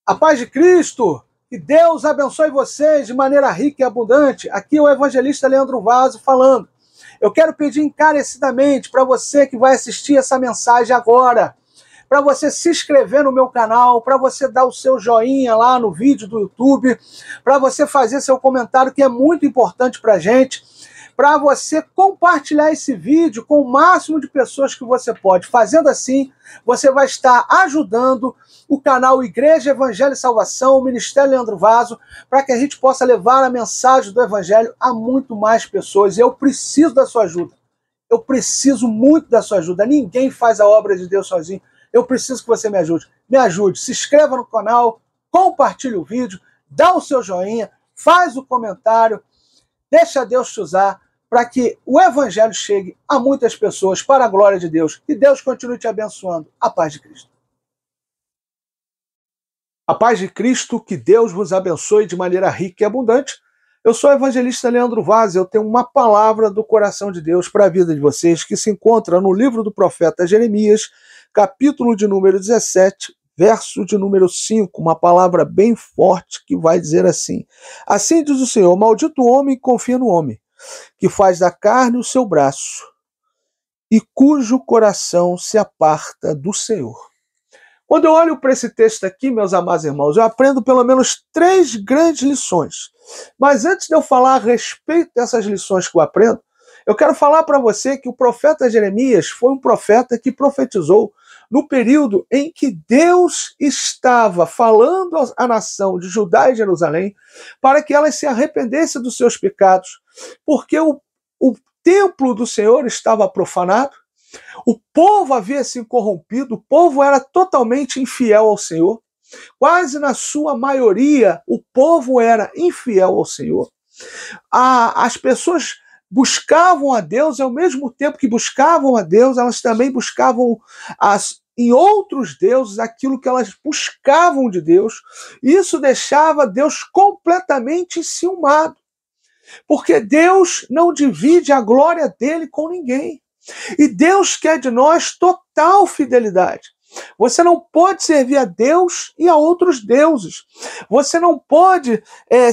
A paz de Cristo, que Deus abençoe vocês de maneira rica e abundante. Aqui é o evangelista Leandro Vaso falando. Eu quero pedir encarecidamente para você que vai assistir essa mensagem agora, para você se inscrever no meu canal, para você dar o seu joinha lá no vídeo do YouTube, para você fazer seu comentário, que é muito importante para a gente, para você compartilhar esse vídeo com o máximo de pessoas que você pode. Fazendo assim, você vai estar ajudando o canal Igreja Evangelho e Salvação, o Ministério Leandro Vaso, para que a gente possa levar a mensagem do Evangelho a muito mais pessoas. E eu preciso da sua ajuda. Eu preciso muito da sua ajuda. Ninguém faz a obra de Deus sozinho. Eu preciso que você me ajude. Me ajude. Se inscreva no canal, compartilhe o vídeo, dá o seu joinha, faz o comentário, deixa Deus te usar para que o Evangelho chegue a muitas pessoas para a glória de Deus. Que Deus continue te abençoando. A paz de Cristo. A paz de Cristo, que Deus vos abençoe de maneira rica e abundante. Eu sou o evangelista Leandro Vaz, eu tenho uma palavra do coração de Deus para a vida de vocês, que se encontra no livro do profeta Jeremias, capítulo de número 17, verso de número 5, uma palavra bem forte que vai dizer assim: assim diz o Senhor, maldito o homem que confia no homem, que faz da carne o seu braço, e cujo coração se aparta do Senhor. Quando eu olho para esse texto aqui, meus amados irmãos, eu aprendo pelo menos 3 grandes lições. Mas antes de eu falar a respeito dessas lições que eu aprendo, eu quero falar para você que o profeta Jeremias foi um profeta que profetizou no período em que Deus estava falando à nação de Judá e Jerusalém para que elas se arrependessem dos seus pecados, porque o templo do Senhor estava profanado, o povo havia se corrompido, o povo era totalmente infiel ao Senhor. Quase na sua maioria, o povo era infiel ao Senhor. As pessoas buscavam a Deus, e ao mesmo tempo que buscavam a Deus, elas também buscavam em outros deuses aquilo que elas buscavam de Deus. Isso deixava Deus completamente enciumado, porque Deus não divide a glória dele com ninguém. E Deus quer de nós total fidelidade. Você não pode servir a Deus e a outros deuses. Você não pode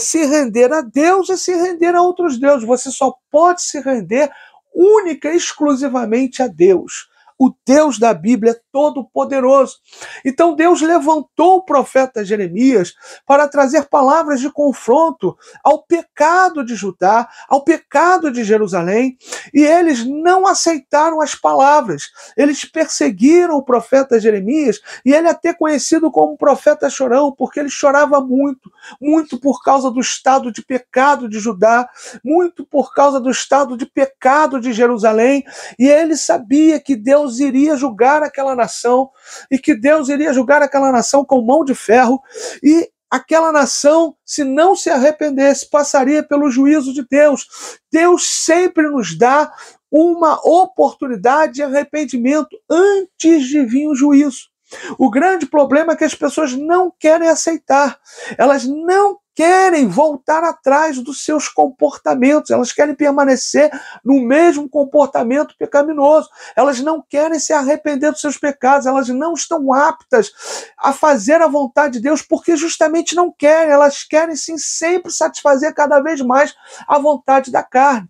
se render a Deus e se render a outros deuses. Você só pode se render única e exclusivamente a Deus. O Deus da Bíblia é todo-poderoso. Então Deus levantou o profeta Jeremias para trazer palavras de confronto ao pecado de Judá, ao pecado de Jerusalém, e eles não aceitaram as palavras. Eles perseguiram o profeta Jeremias, e ele é até conhecido como profeta chorão, porque ele chorava muito, muito por causa do estado de pecado de Judá, muito por causa do estado de pecado de Jerusalém, e ele sabia que Deus iria julgar aquela nação, e que Deus iria julgar aquela nação com mão de ferro, e aquela nação, se não se arrependesse, passaria pelo juízo de Deus. Deus sempre nos dá uma oportunidade de arrependimento antes de vir o juízo. O grande problema é que as pessoas não querem aceitar, elas não querem voltar atrás dos seus comportamentos, elas querem permanecer no mesmo comportamento pecaminoso, elas não querem se arrepender dos seus pecados, elas não estão aptas a fazer a vontade de Deus porque justamente não querem, elas querem sim sempre satisfazer cada vez mais a vontade da carne.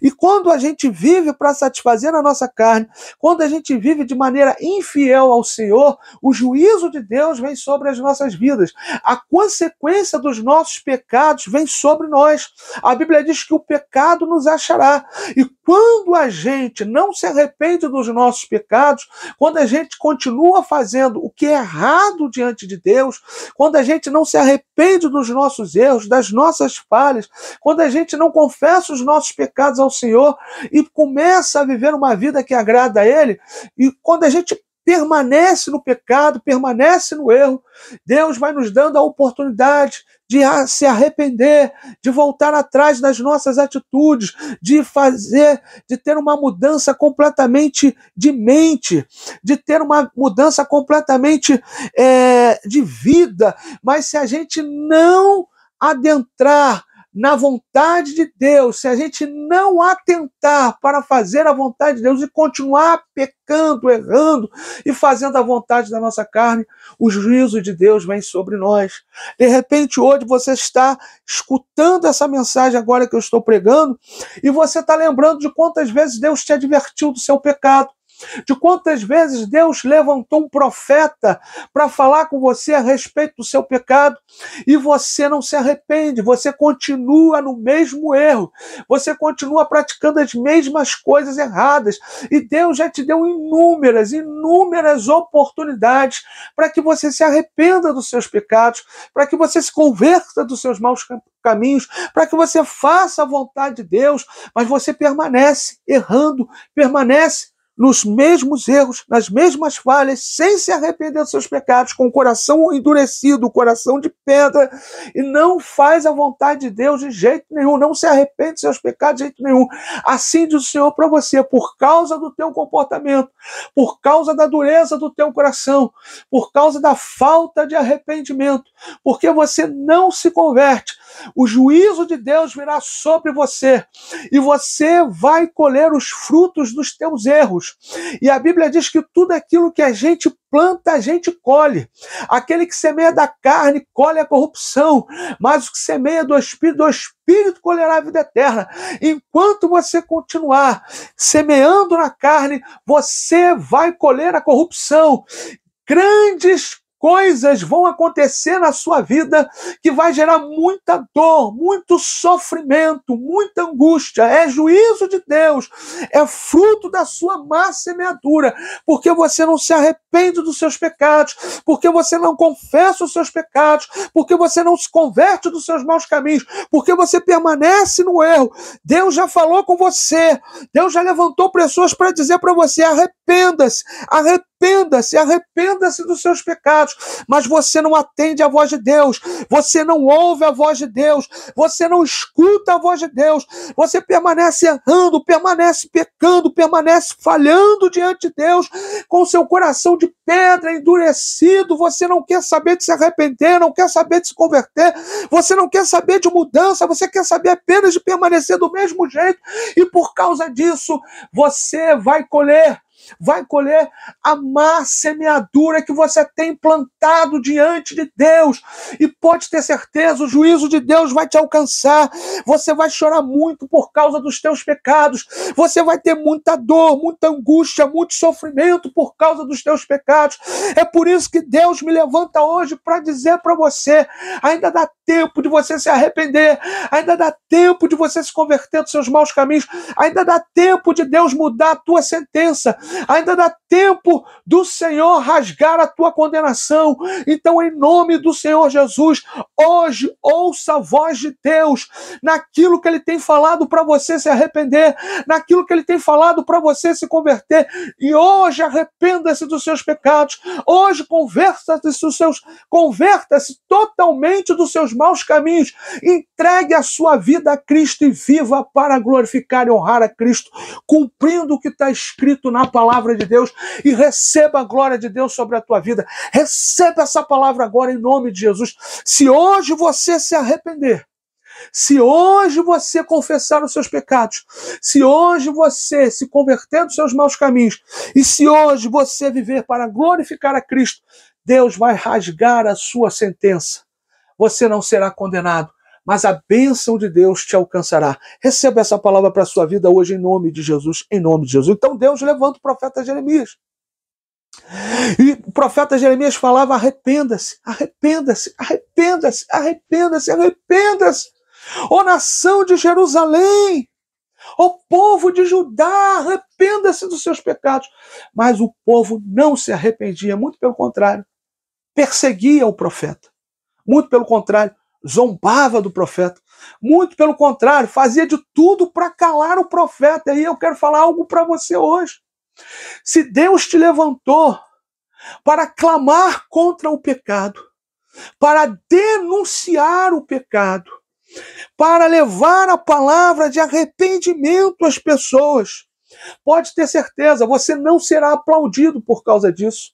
E quando a gente vive para satisfazer a nossa carne, quando a gente vive de maneira infiel ao Senhor, o juízo de Deus vem sobre as nossas vidas. A consequência dos nossos pecados vem sobre nós. A Bíblia diz que o pecado nos achará. E quando a gente não se arrepende dos nossos pecados, quando a gente continua fazendo o que é errado diante de Deus, quando a gente não se arrepende dos nossos erros, das nossas falhas, quando a gente não confessa os nossos pecados ao Senhor e começa a viver uma vida que agrada a Ele, e quando a gente permanece no pecado, permanece no erro, Deus vai nos dando a oportunidade de se arrepender, de voltar atrás das nossas atitudes, de ter uma mudança completamente de mente, de ter uma mudança completamente de vida. Mas se a gente não adentrar na vontade de Deus, se a gente não atentar para fazer a vontade de Deus e continuar pecando, errando e fazendo a vontade da nossa carne, o juízo de Deus vem sobre nós. De repente, hoje você está escutando essa mensagem agora que eu estou pregando e você está lembrando de quantas vezes Deus te advertiu do seu pecado, de quantas vezes Deus levantou um profeta para falar com você a respeito do seu pecado e você não se arrepende, você continua no mesmo erro, você continua praticando as mesmas coisas erradas e Deus já te deu inúmeras oportunidades para que você se arrependa dos seus pecados, para que você se converta dos seus maus caminhos, para que você faça a vontade de Deus, mas você permanece errando, permanece nos mesmos erros, nas mesmas falhas, sem se arrepender dos seus pecados, com o coração endurecido, o coração de pedra, e não faz a vontade de Deus de jeito nenhum, não se arrepende dos seus pecados de jeito nenhum. Assim diz o Senhor para você, por causa do teu comportamento, por causa da dureza do teu coração, por causa da falta de arrependimento, porque você não se converte, o juízo de Deus virá sobre você e você vai colher os frutos dos teus erros. E a Bíblia diz que tudo aquilo que a gente planta, a gente colhe. Aquele que semeia da carne colhe a corrupção, mas o que semeia do Espírito colherá a vida eterna. Enquanto você continuar semeando na carne, você vai colher a corrupção. Grandes coisas vão acontecer na sua vida que vai gerar muita dor, muito sofrimento, muita angústia. É juízo de Deus, é fruto da sua má semeadura, porque você não se arrepende dos seus pecados, porque você não confessa os seus pecados, porque você não se converte dos seus maus caminhos, porque você permanece no erro. Deus já falou com você, Deus já levantou pessoas para dizer para você: arrependa-se, arrependa-se dos seus pecados, mas você não atende à voz de Deus, você não ouve a voz de Deus, você não escuta a voz de Deus, você permanece errando, permanece pecando, permanece falhando diante de Deus, com seu coração de pedra endurecido. Você não quer saber de se arrepender, não quer saber de se converter, você não quer saber de mudança, você quer saber apenas de permanecer do mesmo jeito, e por causa disso você vai colher a má semeadura que você tem plantado diante de Deus. E pode ter certeza, o juízo de Deus vai te alcançar. Você vai chorar muito por causa dos teus pecados. Você vai ter muita dor, muita angústia, muito sofrimento por causa dos teus pecados. É por isso que Deus me levanta hoje para dizer para você: ainda dá tempo de você se arrepender, ainda dá tempo de você se converter dos seus maus caminhos, ainda dá tempo de Deus mudar a tua sentença, ainda dá tempo do Senhor rasgar a tua condenação. Então, em nome do Senhor Jesus, hoje ouça a voz de Deus naquilo que Ele tem falado para você se arrepender, naquilo que Ele tem falado para você se converter, e hoje arrependa-se dos seus pecados, hoje converta-se totalmente dos seus maus caminhos, entregue a sua vida a Cristo e viva para glorificar e honrar a Cristo, cumprindo o que está escrito na palavra de Deus, e receba a glória de Deus sobre a tua vida. Receba essa palavra agora em nome de Jesus. Se hoje você se arrepender, se hoje você confessar os seus pecados, se hoje você se converter dos seus maus caminhos, e se hoje você viver para glorificar a Cristo, Deus vai rasgar a sua sentença. Você não será condenado, mas a bênção de Deus te alcançará. Receba essa palavra para a sua vida hoje em nome de Jesus, em nome de Jesus. Então Deus levanta o profeta Jeremias. E o profeta Jeremias falava: arrependa-se, arrependa-se, arrependa-se, arrependa-se, arrependa-se. Ó nação de Jerusalém, ó povo de Judá, arrependa-se dos seus pecados. Mas o povo não se arrependia, muito pelo contrário, perseguia o profeta. Muito pelo contrário, zombava do profeta. Muito pelo contrário, fazia de tudo para calar o profeta. E eu quero falar algo para você hoje. Se Deus te levantou para clamar contra o pecado, para denunciar o pecado, para levar a palavra de arrependimento às pessoas, pode ter certeza, você não será aplaudido por causa disso.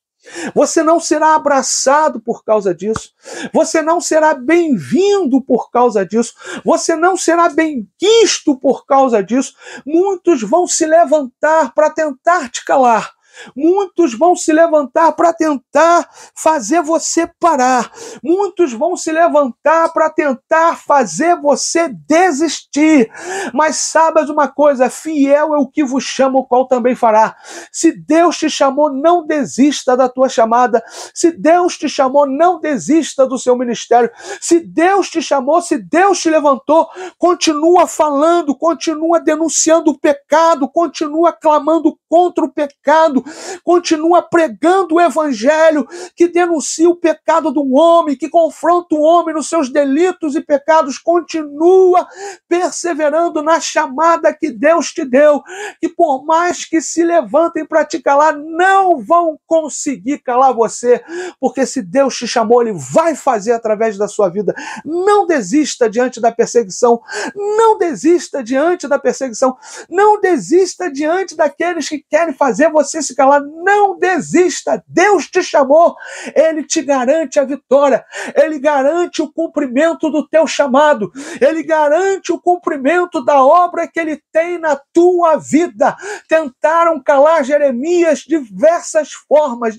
Você não será abraçado por causa disso. Você não será bem-vindo por causa disso. Você não será bem-quisto por causa disso. Muitos vão se levantar para tentar te calar. Muitos vão se levantar para tentar fazer você parar. Muitos vão se levantar para tentar fazer você desistir. Mas sabes uma coisa, fiel é o que vos chama, o qual também fará. Se Deus te chamou, não desista da tua chamada. Se Deus te chamou, não desista do seu ministério. Se Deus te chamou, se Deus te levantou, continua falando, continua denunciando o pecado, continua clamando contra o pecado, continua pregando o evangelho que denuncia o pecado do homem, que confronta o homem nos seus delitos e pecados, continua perseverando na chamada que Deus te deu, que por mais que se levantem para te calar, não vão conseguir calar você, porque se Deus te chamou, Ele vai fazer através da sua vida. Não desista diante da perseguição, não desista diante da perseguição, não desista diante daqueles que querem fazer você se calar, não desista. Deus te chamou, Ele te garante a vitória, Ele garante o cumprimento do teu chamado, Ele garante o cumprimento da obra que Ele tem na tua vida. Tentaram calar Jeremias de diversas formas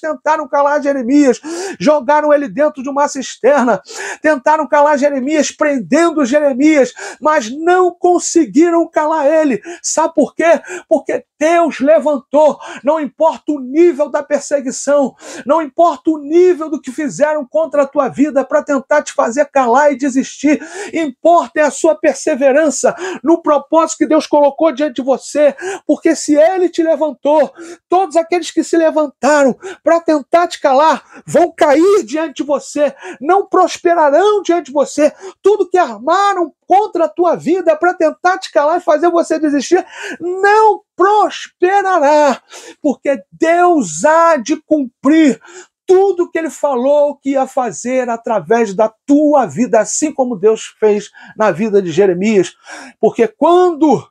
tentaram calar Jeremias, jogaram ele dentro de uma cisterna, tentaram calar Jeremias, prendendo Jeremias, mas não conseguiram calar ele. Sabe por quê? Porque Deus levantou, não importa o nível da perseguição, não importa o nível do que fizeram contra a tua vida para tentar te fazer calar e desistir, importa é a sua perseverança no propósito que Deus colocou diante de você, porque se Ele te levantou, todos aqueles que se levantaram para tentar te calar vão cair diante de você, não prosperarão diante de você. Tudo que armaram contra a tua vida para tentar te calar e fazer você desistir, não prosperará, porque Deus há de cumprir tudo que Ele falou que ia fazer através da tua vida, assim como Deus fez na vida de Jeremias. Porque quando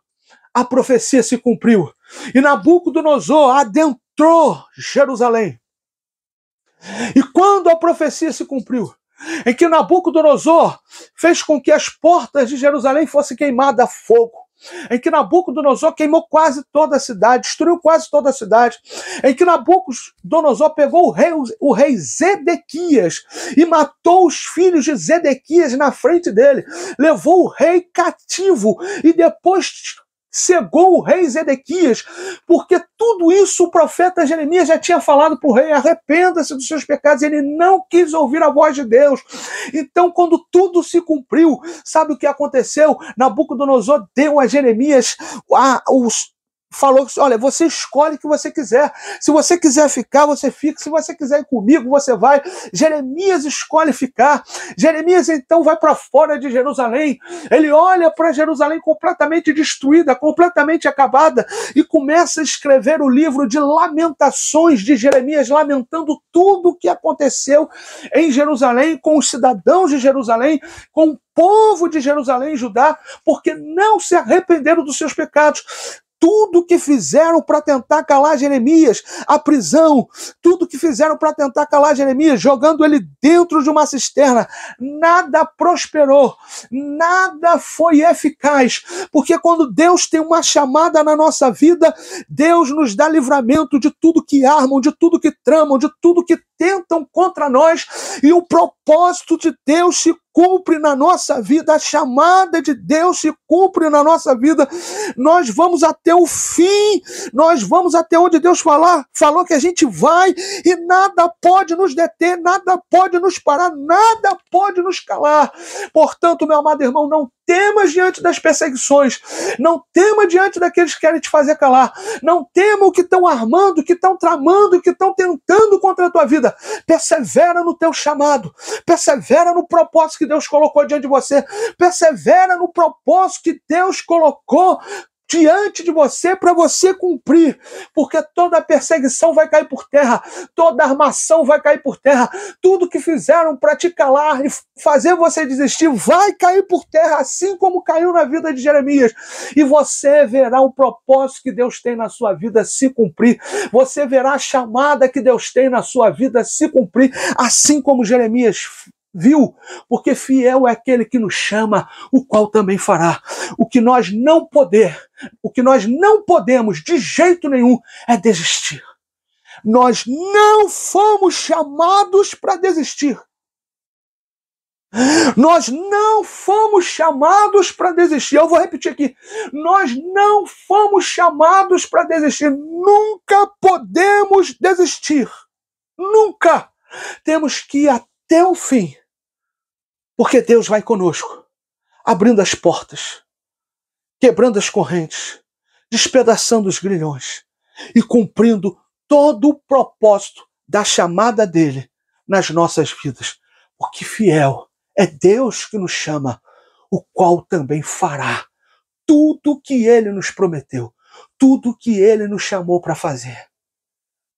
a profecia se cumpriu e Nabucodonosor adentrou Jerusalém, e quando a profecia se cumpriu, em que Nabucodonosor fez com que as portas de Jerusalém fossem queimadas a fogo, em que Nabucodonosor queimou quase toda a cidade, destruiu quase toda a cidade, em que Nabucodonosor pegou o rei Zedequias e matou os filhos de Zedequias na frente dele, levou o rei cativo e depois cegou o rei Zedequias, porque tudo isso o profeta Jeremias já tinha falado para o rei: arrependa-se dos seus pecados. Ele não quis ouvir a voz de Deus. Então, quando tudo se cumpriu, sabe o que aconteceu? Nabucodonosor deu a Jeremias falou: olha, você escolhe o que você quiser. Se você quiser ficar, você fica. Se você quiser ir comigo, você vai. Jeremias escolhe ficar. Jeremias então vai para fora de Jerusalém. Ele olha para Jerusalém completamente destruída, completamente acabada, e começa a escrever o livro de Lamentações de Jeremias, lamentando tudo o que aconteceu em Jerusalém, com os cidadãos de Jerusalém, com o povo de Jerusalém e Judá, porque não se arrependeram dos seus pecados. Tudo que fizeram para tentar calar Jeremias, a prisão, tudo que fizeram para tentar calar Jeremias, jogando ele dentro de uma cisterna, nada prosperou, nada foi eficaz, porque quando Deus tem uma chamada na nossa vida, Deus nos dá livramento de tudo que armam, de tudo que tramam, de tudo que tentam contra nós, e o propósito de Deus se cumpre na nossa vida, a chamada de Deus se cumpre na nossa vida. Nós vamos até o fim, nós vamos até onde Deus falou que a gente vai, e nada pode nos deter, nada pode nos parar, nada pode nos calar. Portanto, meu amado irmão, não temas diante das perseguições, não tema diante daqueles que querem te fazer calar, não tema o que estão armando, o que estão tramando, o que estão tentando contra a tua vida. Persevera no teu chamado, persevera no propósito que Deus colocou diante de você, persevera no propósito que Deus colocou diante de você para você cumprir, porque toda perseguição vai cair por terra, toda armação vai cair por terra, tudo que fizeram para te calar e fazer você desistir vai cair por terra, assim como caiu na vida de Jeremias, e você verá o propósito que Deus tem na sua vida se cumprir, você verá a chamada que Deus tem na sua vida se cumprir, assim como Jeremias viu, porque fiel é aquele que nos chama, o qual também fará. O que nós não podemos de jeito nenhum é desistir. Nós não fomos chamados para desistir. Nós não fomos chamados para desistir. Eu vou repetir aqui. Nós não fomos chamados para desistir. Nunca podemos desistir. Nunca. Temos que ir até o fim. Porque Deus vai conosco, abrindo as portas, quebrando as correntes, despedaçando os grilhões e cumprindo todo o propósito da chamada dele nas nossas vidas. Porque fiel é Deus que nos chama, o qual também fará tudo o que ele nos prometeu, tudo o que ele nos chamou para fazer.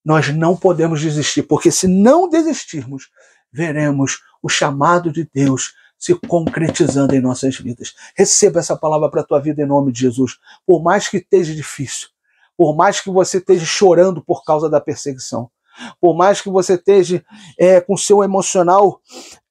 Nós não podemos desistir, porque se não desistirmos, veremos o chamado de Deus se concretizando em nossas vidas. Receba essa palavra para a tua vida em nome de Jesus. Por mais que esteja difícil, por mais que você esteja chorando por causa da perseguição, por mais que você esteja com seu emocional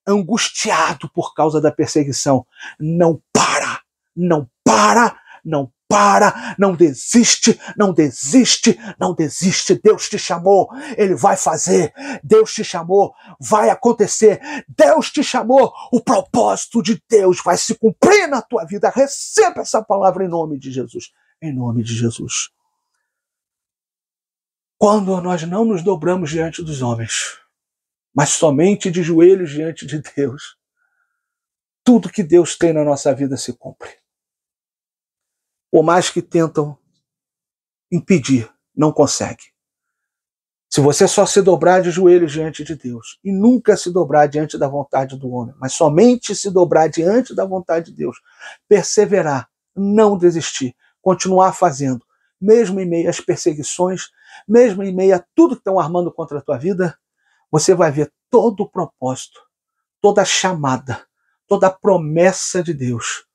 angustiado por causa da perseguição, não para, não para, não para, não desiste, não desiste, não desiste. Deus te chamou, ele vai fazer. Deus te chamou, vai acontecer. Deus te chamou, o propósito de Deus vai se cumprir na tua vida. Receba essa palavra em nome de Jesus. Em nome de Jesus. Quando nós não nos dobramos diante dos homens, mas somente de joelhos diante de Deus, tudo que Deus tem na nossa vida se cumpre. Por mais que tentam impedir, não consegue. Se você só se dobrar de joelhos diante de Deus e nunca se dobrar diante da vontade do homem, mas somente se dobrar diante da vontade de Deus, perseverar, não desistir, continuar fazendo, mesmo em meio às perseguições, mesmo em meio a tudo que estão armando contra a tua vida, você vai ver todo o propósito, toda a chamada, toda a promessa de Deus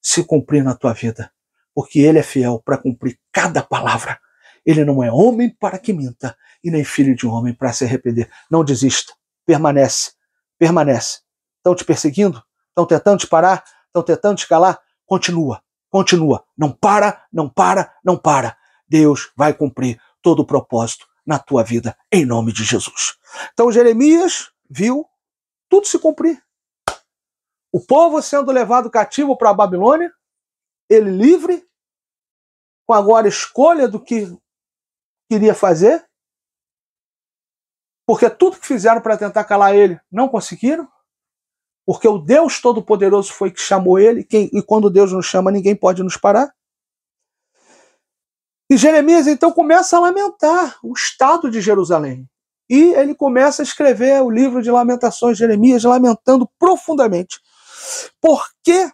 se cumprir na tua vida. Porque ele é fiel para cumprir cada palavra. Ele não é homem para que minta, e nem filho de homem para se arrepender. Não desista, permanece, permanece. Estão te perseguindo? Estão tentando te parar? Estão tentando te calar? Continua, continua. Não para, não para, não para. Deus vai cumprir todo o propósito na tua vida, em nome de Jesus. Então Jeremias viu tudo se cumprir. O povo sendo levado cativo para a Babilônia, ele livre, com agora escolha do que queria fazer, porque tudo que fizeram para tentar calar ele não conseguiram, porque o Deus Todo-Poderoso foi que chamou ele, e quando Deus nos chama, ninguém pode nos parar. E Jeremias então começa a lamentar o estado de Jerusalém. E ele começa a escrever o livro de Lamentações, Jeremias, lamentando profundamente. Porque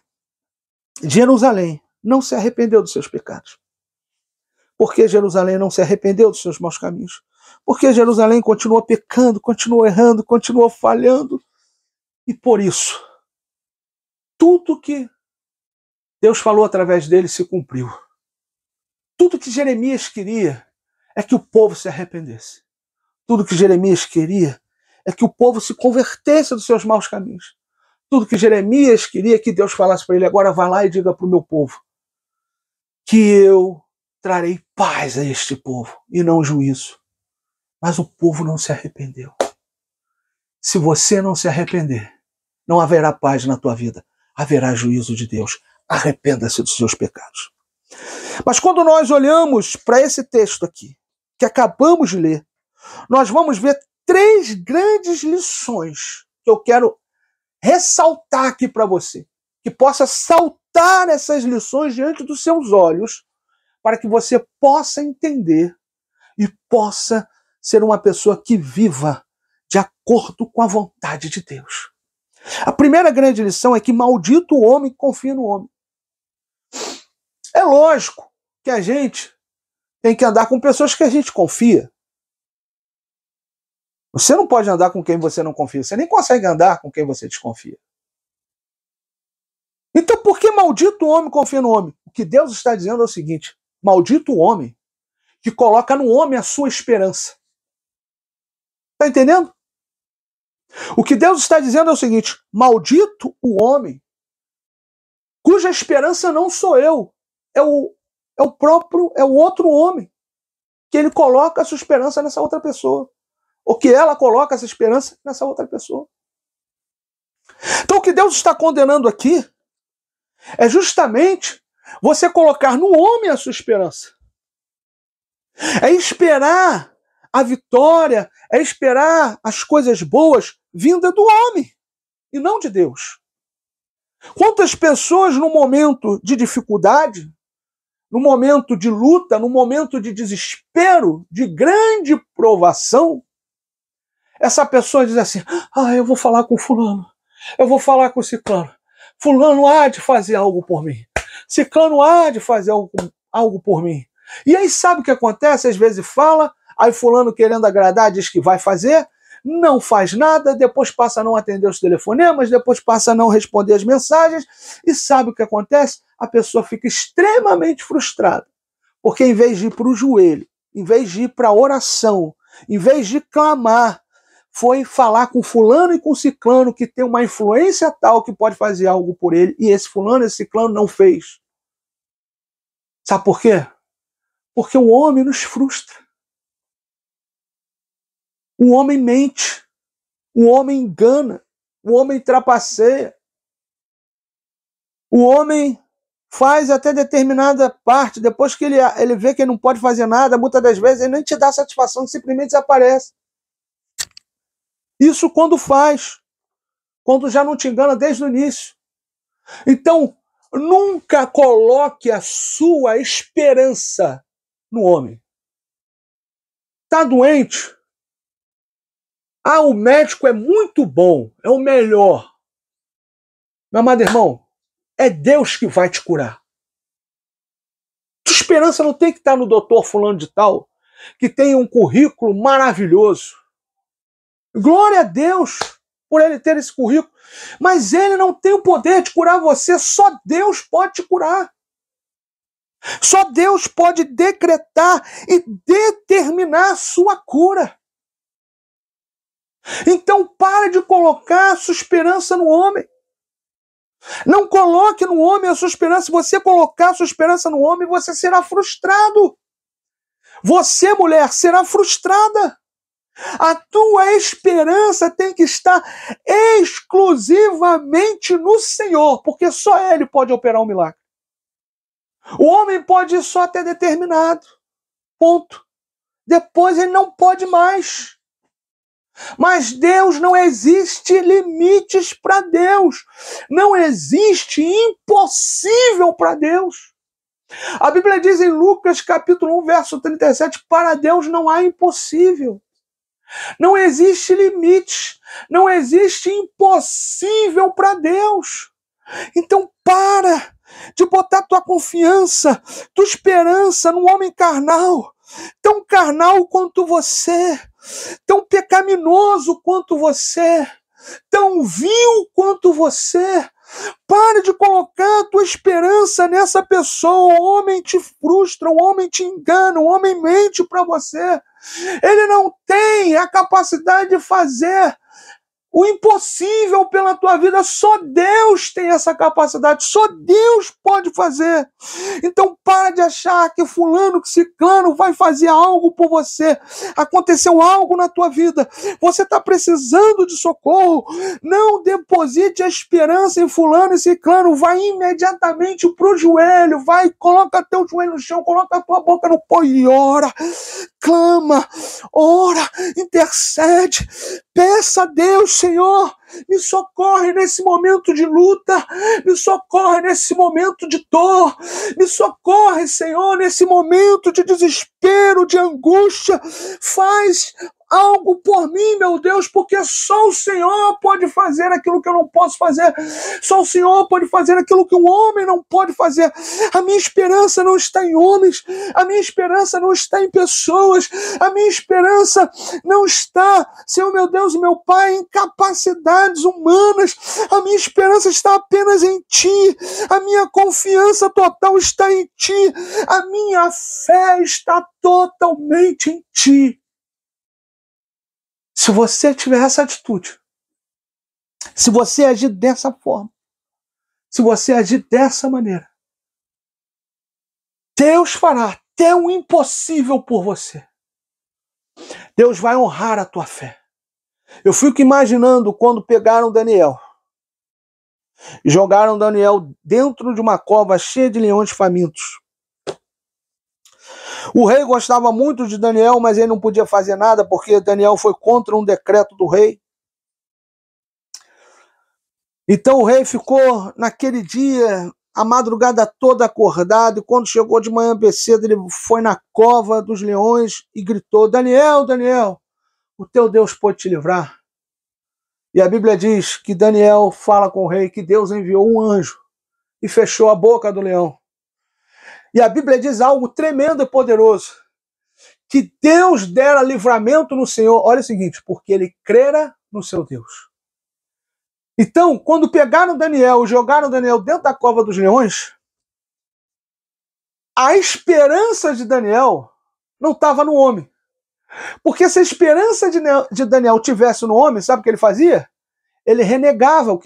Jerusalém não se arrependeu dos seus pecados. Porque Jerusalém não se arrependeu dos seus maus caminhos. Porque Jerusalém continuou pecando, continuou errando, continuou falhando. E por isso, tudo que Deus falou através dele se cumpriu. Tudo que Jeremias queria é que o povo se arrependesse. Tudo que Jeremias queria é que o povo se convertesse dos seus maus caminhos. Tudo que Jeremias queria é que Deus falasse para ele: agora vai lá e diga para o meu povo que eu trarei paz a este povo e não juízo. Mas o povo não se arrependeu. Se você não se arrepender, não haverá paz na tua vida. Haverá juízo de Deus. Arrependa-se dos seus pecados. Mas quando nós olhamos para esse texto aqui, que acabamos de ler, nós vamos ver 3 grandes lições que eu quero ressaltar aqui para você, que possa saltar essas lições diante dos seus olhos, para que você possa entender e possa ser uma pessoa que viva de acordo com a vontade de Deus. A primeira grande lição é que maldito o homem que confia no homem. É lógico que a gente tem que andar com pessoas que a gente confia. Você não pode andar com quem você não confia. Você nem consegue andar com quem você desconfia. Então, por que maldito o homem confia no homem? O que Deus está dizendo é o seguinte: maldito o homem que coloca no homem a sua esperança. Está entendendo? O que Deus está dizendo é o seguinte: maldito o homem cuja esperança não sou eu, é o outro homem, que ele coloca a sua esperança nessa outra pessoa, ou que ela coloca essa esperança nessa outra pessoa. Então o que Deus está condenando aqui é justamente você colocar no homem a sua esperança. É esperar a vitória, é esperar as coisas boas vinda do homem e não de Deus. Quantas pessoas no momento de dificuldade, no momento de luta, no momento de desespero, de grande provação, essa pessoa diz assim: eu vou falar com fulano, eu vou falar com ciclano, fulano há de fazer algo por mim, ciclano há de fazer algo por mim. E aí sabe o que acontece? Às vezes fala, aí fulano querendo agradar diz que vai fazer, não faz nada, depois passa a não atender os telefonemas, depois passa a não responder as mensagens, e sabe o que acontece? A pessoa fica extremamente frustrada, porque em vez de ir para o joelho, em vez de ir para a oração, em vez de clamar, foi falar com fulano e com ciclano que tem uma influência tal que pode fazer algo por ele, e esse fulano e esse ciclano não fez. Sabe por quê? Porque o homem nos frustra. O homem mente. O homem engana. O homem trapaceia. O homem faz até determinada parte. Depois que ele vê que ele não pode fazer nada, muitas das vezes ele nem te dá satisfação, simplesmente desaparece. Isso quando faz. Quando já não te engana desde o início. Então, nunca coloque a sua esperança no homem. Está doente? O médico é muito bom, é o melhor. Meu amado irmão, é Deus que vai te curar. Tua esperança não tem que estar no doutor fulano de tal, que tem um currículo maravilhoso. Glória a Deus por ele ter esse currículo, mas ele não tem o poder de curar você, só Deus pode te curar. Só Deus pode decretar e determinar a sua cura. Então pare de colocar a sua esperança no homem. Não coloque no homem a sua esperança. Se você colocar a sua esperança no homem, você será frustrado. Você, mulher, será frustrada. A tua esperança tem que estar exclusivamente no Senhor, porque só Ele pode operar um milagre. O homem pode ir só até determinado ponto. Depois ele não pode mais. Mas Deus, não existe limites para Deus. Não existe impossível para Deus. A Bíblia diz em Lucas capítulo 1, verso 37, para Deus não há impossível. Não existe limite. Não existe impossível para Deus. Então para de botar tua confiança, tua esperança no homem carnal, tão carnal quanto você, tão pecaminoso quanto você, tão vil quanto você. Pare de colocar a tua esperança nessa pessoa. O homem te frustra, o homem te engana, o homem mente para você. Ele não tem a capacidade de fazer o impossível pela tua vida. Só Deus tem essa capacidade, só Deus pode fazer. Então para de achar que fulano, que ciclano vai fazer algo por você. Aconteceu algo na tua vida, você está precisando de socorro, não deposite a esperança em fulano e ciclano. Vai imediatamente para o joelho, vai, coloca teu joelho no chão, coloca a tua boca no pó e ora, clama, ora, intercede, peça a Deus: Senhor, me socorre nesse momento de luta, me socorre nesse momento de dor, me socorre, Senhor, nesse momento de desespero, de angústia. Faz algo por mim, meu Deus, porque só o Senhor pode fazer aquilo que eu não posso fazer. Só o Senhor pode fazer aquilo que um homem não pode fazer. A minha esperança não está em homens, a minha esperança não está em pessoas, a minha esperança não está, Senhor meu Deus, meu Pai, em capacidades humanas. A minha esperança está apenas em Ti, a minha confiança total está em Ti, a minha fé está totalmente em Ti. Se você tiver essa atitude, se você agir dessa forma, se você agir dessa maneira, Deus fará até o impossível por você. Deus vai honrar a tua fé. Eu fico imaginando quando pegaram Daniel, jogaram Daniel dentro de uma cova cheia de leões famintos. O rei gostava muito de Daniel, mas ele não podia fazer nada porque Daniel foi contra um decreto do rei. Então o rei ficou naquele dia a madrugada toda acordado, e quando chegou de manhã bem cedo, ele foi na cova dos leões e gritou: Daniel, Daniel, o teu Deus pode te livrar. E a Bíblia diz que Daniel fala com o rei que Deus enviou um anjo e fechou a boca do leão. E a Bíblia diz algo tremendo e poderoso, que Deus dera livramento no Senhor. Olha o seguinte, porque ele crera no seu Deus. Então, quando pegaram Daniel e jogaram Daniel dentro da cova dos leões, a esperança de Daniel não estava no homem. Porque se a esperança de Daniel tivesse no homem, sabe o que ele fazia? Ele renegava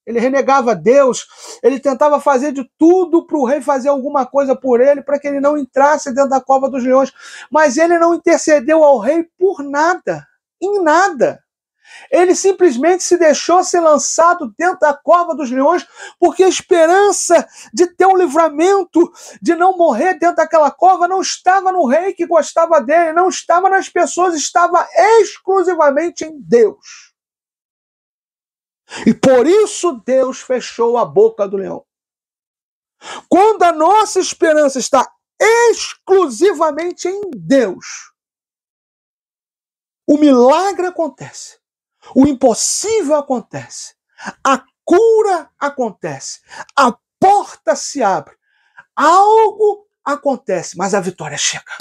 ele renegava Deus, ele tentava fazer de tudo para o rei fazer alguma coisa por ele, para que ele não entrasse dentro da cova dos leões. Mas ele não intercedeu ao rei por nada, em nada. Ele simplesmente se deixou ser lançado dentro da cova dos leões, porque a esperança de ter um livramento, de não morrer dentro daquela cova, não estava no rei que gostava dele, não estava nas pessoas, estava exclusivamente em Deus. E por isso Deus fechou a boca do leão. Quando a nossa esperança está exclusivamente em Deus, o milagre acontece. O impossível acontece, a cura acontece, a porta se abre, algo acontece, mas a vitória chega.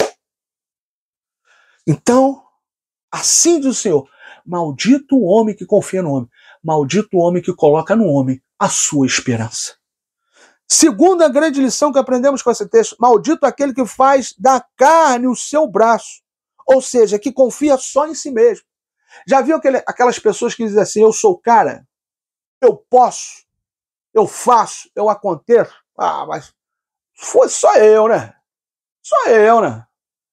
Então, assim diz o Senhor: maldito o homem que confia no homem, maldito o homem que coloca no homem a sua esperança. Segunda grande lição que aprendemos com esse texto: maldito aquele que faz da carne o seu braço, ou seja, que confia só em si mesmo. Já viu aquelas pessoas que dizem assim: eu sou o cara, eu posso, eu faço, eu aconteço? Ah, mas foi só eu, né? Só eu, né?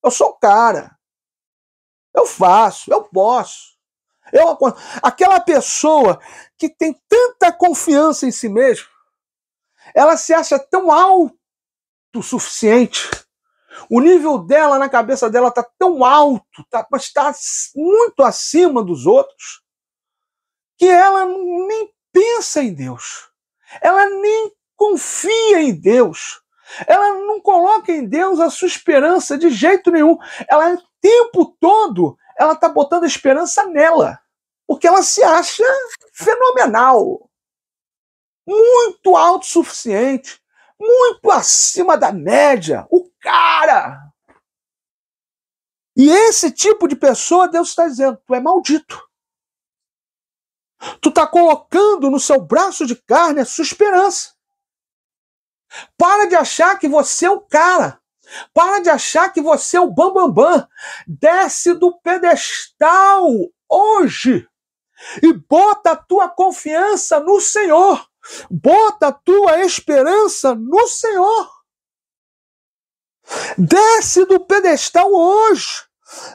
Eu sou o cara, eu faço, eu posso, eu aconteço. Aquela pessoa que tem tanta confiança em si mesma, ela se acha tão autossuficiente. O nível dela na cabeça dela está tão alto, mas está muito acima dos outros, que ela nem pensa em Deus. Ela nem confia em Deus. Ela não coloca em Deus a sua esperança de jeito nenhum. Ela, o tempo todo, ela está botando a esperança nela, porque ela se acha fenomenal, muito autossuficiente, muito acima da média, o cara. E esse tipo de pessoa, Deus está dizendo: tu é maldito. Tu está colocando no seu braço de carne a sua esperança. Para de achar que você é o cara. Para de achar que você é o bambambam. Desce do pedestal hoje e bota a tua confiança no Senhor. Bota a tua esperança no Senhor. Desce do pedestal hoje.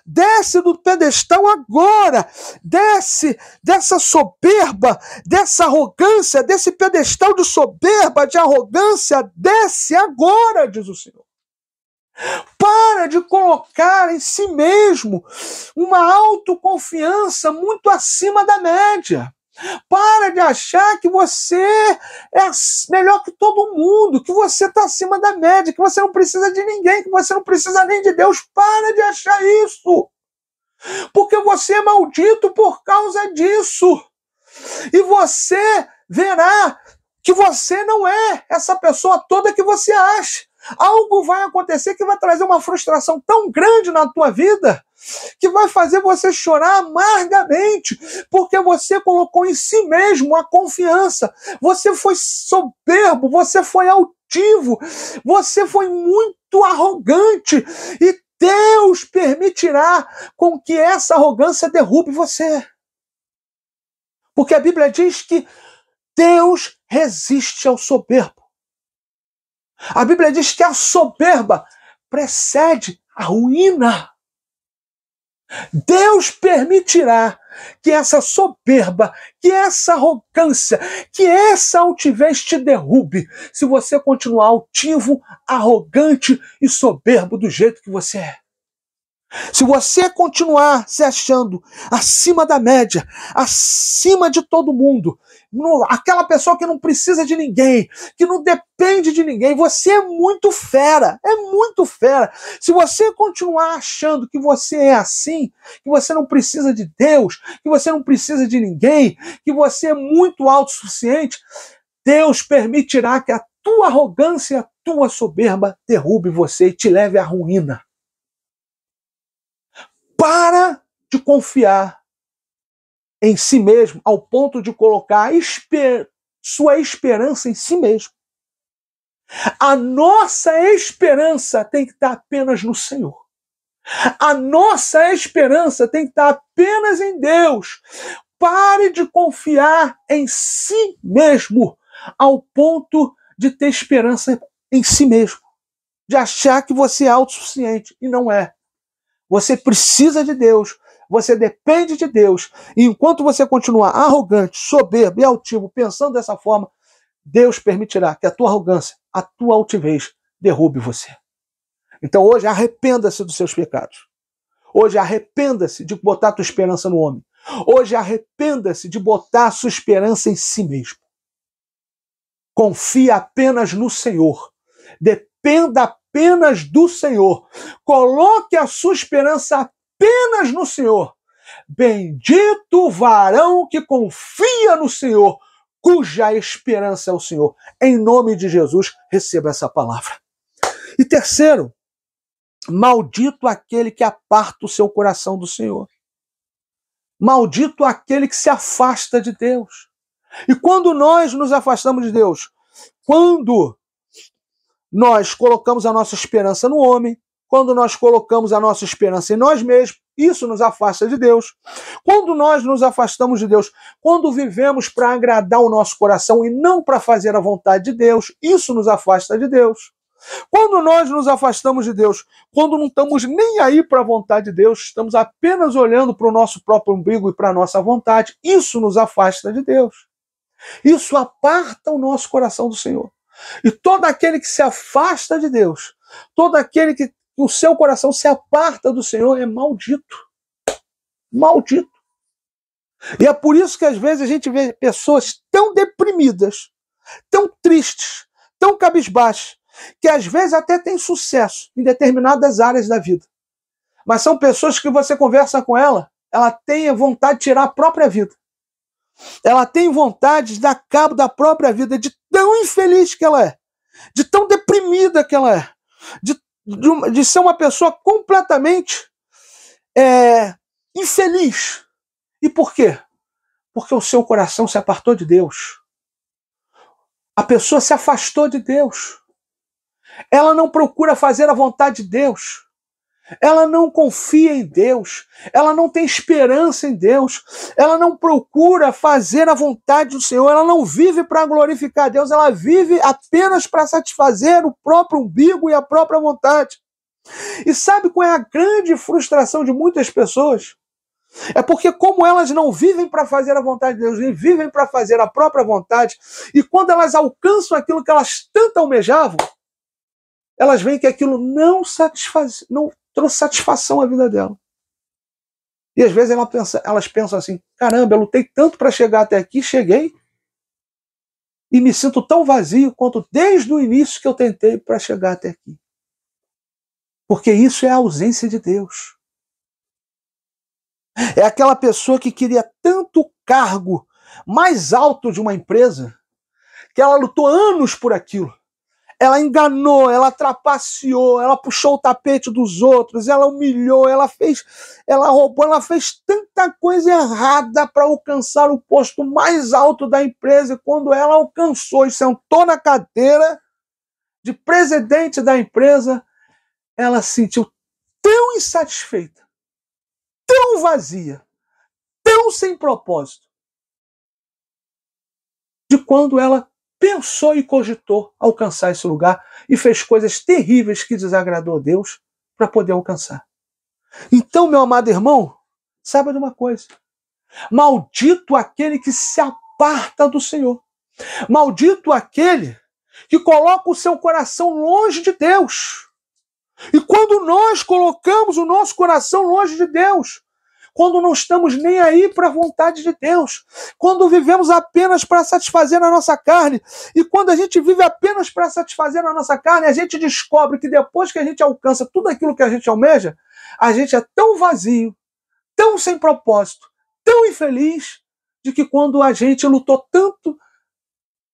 Desce do pedestal agora. Desce dessa soberba, dessa arrogância, desse pedestal de soberba, de arrogância. Desce agora, diz o Senhor. Para de colocar em si mesmo uma autoconfiança muito acima da média. Para de achar que você é melhor que todo mundo, que você está acima da média, que você não precisa de ninguém, que você não precisa nem de Deus. Para de achar isso. Porque você é maldito por causa disso. E você verá que você não é essa pessoa toda que você acha. Algo vai acontecer que vai trazer uma frustração tão grande na tua vida que vai fazer você chorar amargamente, porque você colocou em si mesmo a confiança. Você foi soberbo, você foi altivo, você foi muito arrogante, e Deus permitirá com que essa arrogância derrube você. Porque a Bíblia diz que Deus resiste ao soberbo. A Bíblia diz que a soberba precede a ruína. Deus permitirá que essa soberba, que essa arrogância, que essa altivez te derrube, se você continuar altivo, arrogante e soberbo do jeito que você é. Se você continuar se achando acima da média, acima de todo mundo, aquela pessoa que não precisa de ninguém, que não depende de ninguém, você é muito fera, é muito fera. Se você continuar achando que você é assim, que você não precisa de Deus, que você não precisa de ninguém, que você é muito autossuficiente, Deus permitirá que a tua arrogância e a tua soberba derrube você e te leve à ruína. Para de confiar em si mesmo ao ponto de colocar sua esperança em si mesmo. A nossa esperança tem que estar apenas no Senhor. A nossa esperança tem que estar apenas em Deus. Pare de confiar em si mesmo ao ponto de ter esperança em si mesmo. De achar que você é autossuficiente e não é. Você precisa de Deus, você depende de Deus. E enquanto você continuar arrogante, soberbo e altivo, pensando dessa forma, Deus permitirá que a tua arrogância, a tua altivez derrube você. Então hoje arrependa-se dos seus pecados. Hoje arrependa-se de botar a tua esperança no homem. Hoje arrependa-se de botar a sua esperança em si mesmo. Confie apenas no Senhor. Dependa apenas do Senhor. Coloque a sua esperança apenas no Senhor. Bendito o varão que confia no Senhor, cuja esperança é o Senhor. Em nome de Jesus, receba essa palavra. E terceiro, maldito aquele que aparta o seu coração do Senhor. Maldito aquele que se afasta de Deus. E quando nós nos afastamos de Deus? Quando nós colocamos a nossa esperança no homem, quando nós colocamos a nossa esperança em nós mesmos, isso nos afasta de Deus. Quando nós nos afastamos de Deus, quando vivemos para agradar o nosso coração e não para fazer a vontade de Deus, isso nos afasta de Deus. Quando nós nos afastamos de Deus, quando não estamos nem aí para a vontade de Deus, estamos apenas olhando para o nosso próprio umbigo e para a nossa vontade, isso nos afasta de Deus. Isso aparta o nosso coração do Senhor. E todo aquele que se afasta de Deus, todo aquele que o seu coração se aparta do Senhor é maldito. Maldito. E é por isso que às vezes a gente vê pessoas tão deprimidas, tão tristes, tão cabisbaixas, que às vezes até têm sucesso em determinadas áreas da vida. Mas são pessoas que você conversa com ela tem vontade de tirar a própria vida. Ela tem vontade de dar cabo da própria vida, de tão infeliz que ela é, de tão deprimida que ela é, de ser uma pessoa completamente infeliz. E por quê? Porque o seu coração se apartou de Deus. A pessoa se afastou de Deus. Ela não procura fazer a vontade de Deus. Ela não confia em Deus, ela não tem esperança em Deus, ela não procura fazer a vontade do Senhor, ela não vive para glorificar a Deus, ela vive apenas para satisfazer o próprio umbigo e a própria vontade. E sabe qual é a grande frustração de muitas pessoas? É porque como elas não vivem para fazer a vontade de Deus, nem vivem para fazer a própria vontade, e quando elas alcançam aquilo que elas tanto almejavam, elas veem que aquilo não trouxe satisfação à vida dela. E às vezes elas pensam assim, caramba, eu lutei tanto para chegar até aqui, cheguei, e me sinto tão vazio quanto desde o início que eu tentei para chegar até aqui. Porque isso é a ausência de Deus. É aquela pessoa que queria tanto cargo mais alto de uma empresa que ela lutou anos por aquilo. Ela enganou, ela trapaceou, ela puxou o tapete dos outros, ela humilhou, ela roubou, ela fez tanta coisa errada para alcançar o posto mais alto da empresa. E quando ela alcançou e sentou na cadeira de presidente da empresa, ela se sentiu tão insatisfeita, tão vazia, tão sem propósito, de quando ela pensou e cogitou alcançar esse lugar e fez coisas terríveis que desagradou a Deus para poder alcançar. Então, meu amado irmão, saiba de uma coisa: maldito aquele que se aparta do Senhor. Maldito aquele que coloca o seu coração longe de Deus. E quando nós colocamos o nosso coração longe de Deus, quando não estamos nem aí para a vontade de Deus, quando vivemos apenas para satisfazer a nossa carne, e quando a gente vive apenas para satisfazer a nossa carne, a gente descobre que depois que a gente alcança tudo aquilo que a gente almeja, a gente é tão vazio, tão sem propósito, tão infeliz, de que quando a gente lutou tanto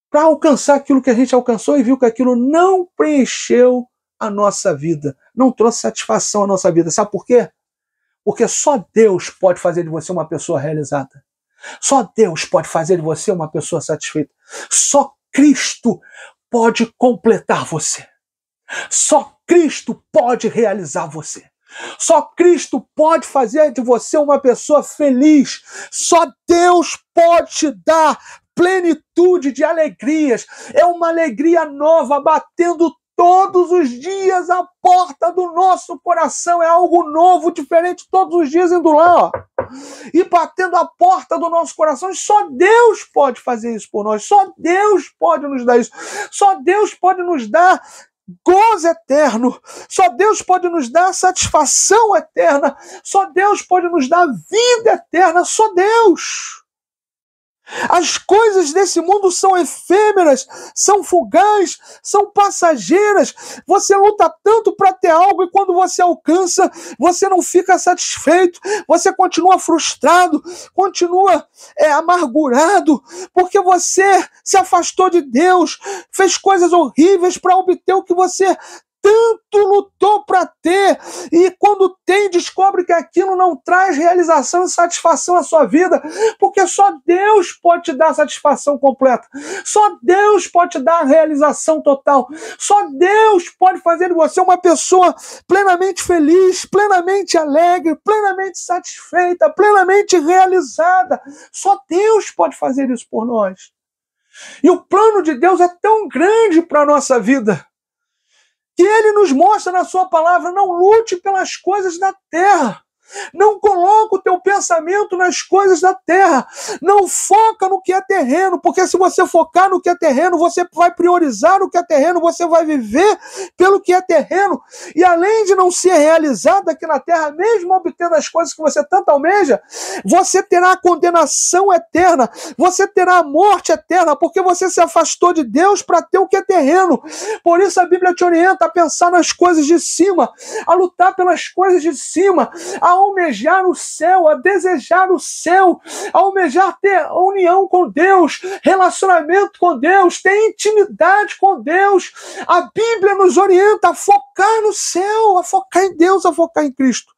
para alcançar aquilo que a gente alcançou e viu que aquilo não preencheu a nossa vida, não trouxe satisfação à nossa vida. Sabe por quê? Porque só Deus pode fazer de você uma pessoa realizada. Só Deus pode fazer de você uma pessoa satisfeita. Só Cristo pode completar você. Só Cristo pode realizar você. Só Cristo pode fazer de você uma pessoa feliz. Só Deus pode te dar plenitude de alegrias. É uma alegria nova batendo todos os dias a porta do nosso coração. É algo novo, diferente, todos os dias indo lá, ó, e batendo a porta do nosso coração. E só Deus pode fazer isso por nós. Só Deus pode nos dar isso. Só Deus pode nos dar gozo eterno. Só Deus pode nos dar satisfação eterna. Só Deus pode nos dar vida eterna. Só Deus. As coisas desse mundo são efêmeras, são fugazes, são passageiras. Você luta tanto para ter algo e quando você alcança, você não fica satisfeito. Você continua frustrado, continua amargurado, porque você se afastou de Deus, fez coisas horríveis para obter o que você tanto lutou para ter, e quando tem, descobre que aquilo não traz realização e satisfação à sua vida, porque só Deus pode te dar satisfação completa, só Deus pode te dar a realização total, só Deus pode fazer de você uma pessoa plenamente feliz, plenamente alegre, plenamente satisfeita, plenamente realizada. Só Deus pode fazer isso por nós. E o plano de Deus é tão grande para a nossa vida, que Ele nos mostra na sua palavra: não lute pelas coisas da terra. Não coloca o teu pensamento nas coisas da terra. Não foca no que é terreno, porque se você focar no que é terreno, você vai priorizar o que é terreno, você vai viver pelo que é terreno. E além de não ser realizado aqui na terra, mesmo obtendo as coisas que você tanto almeja, você terá a condenação eterna, você terá a morte eterna, porque você se afastou de Deus para ter o que é terreno. Por isso a Bíblia te orienta a pensar nas coisas de cima, a lutar pelas coisas de cima, a almejar o céu, a desejar o céu, a almejar ter união com Deus, relacionamento com Deus, ter intimidade com Deus. A Bíblia nos orienta a focar no céu, a focar em Deus, a focar em Cristo.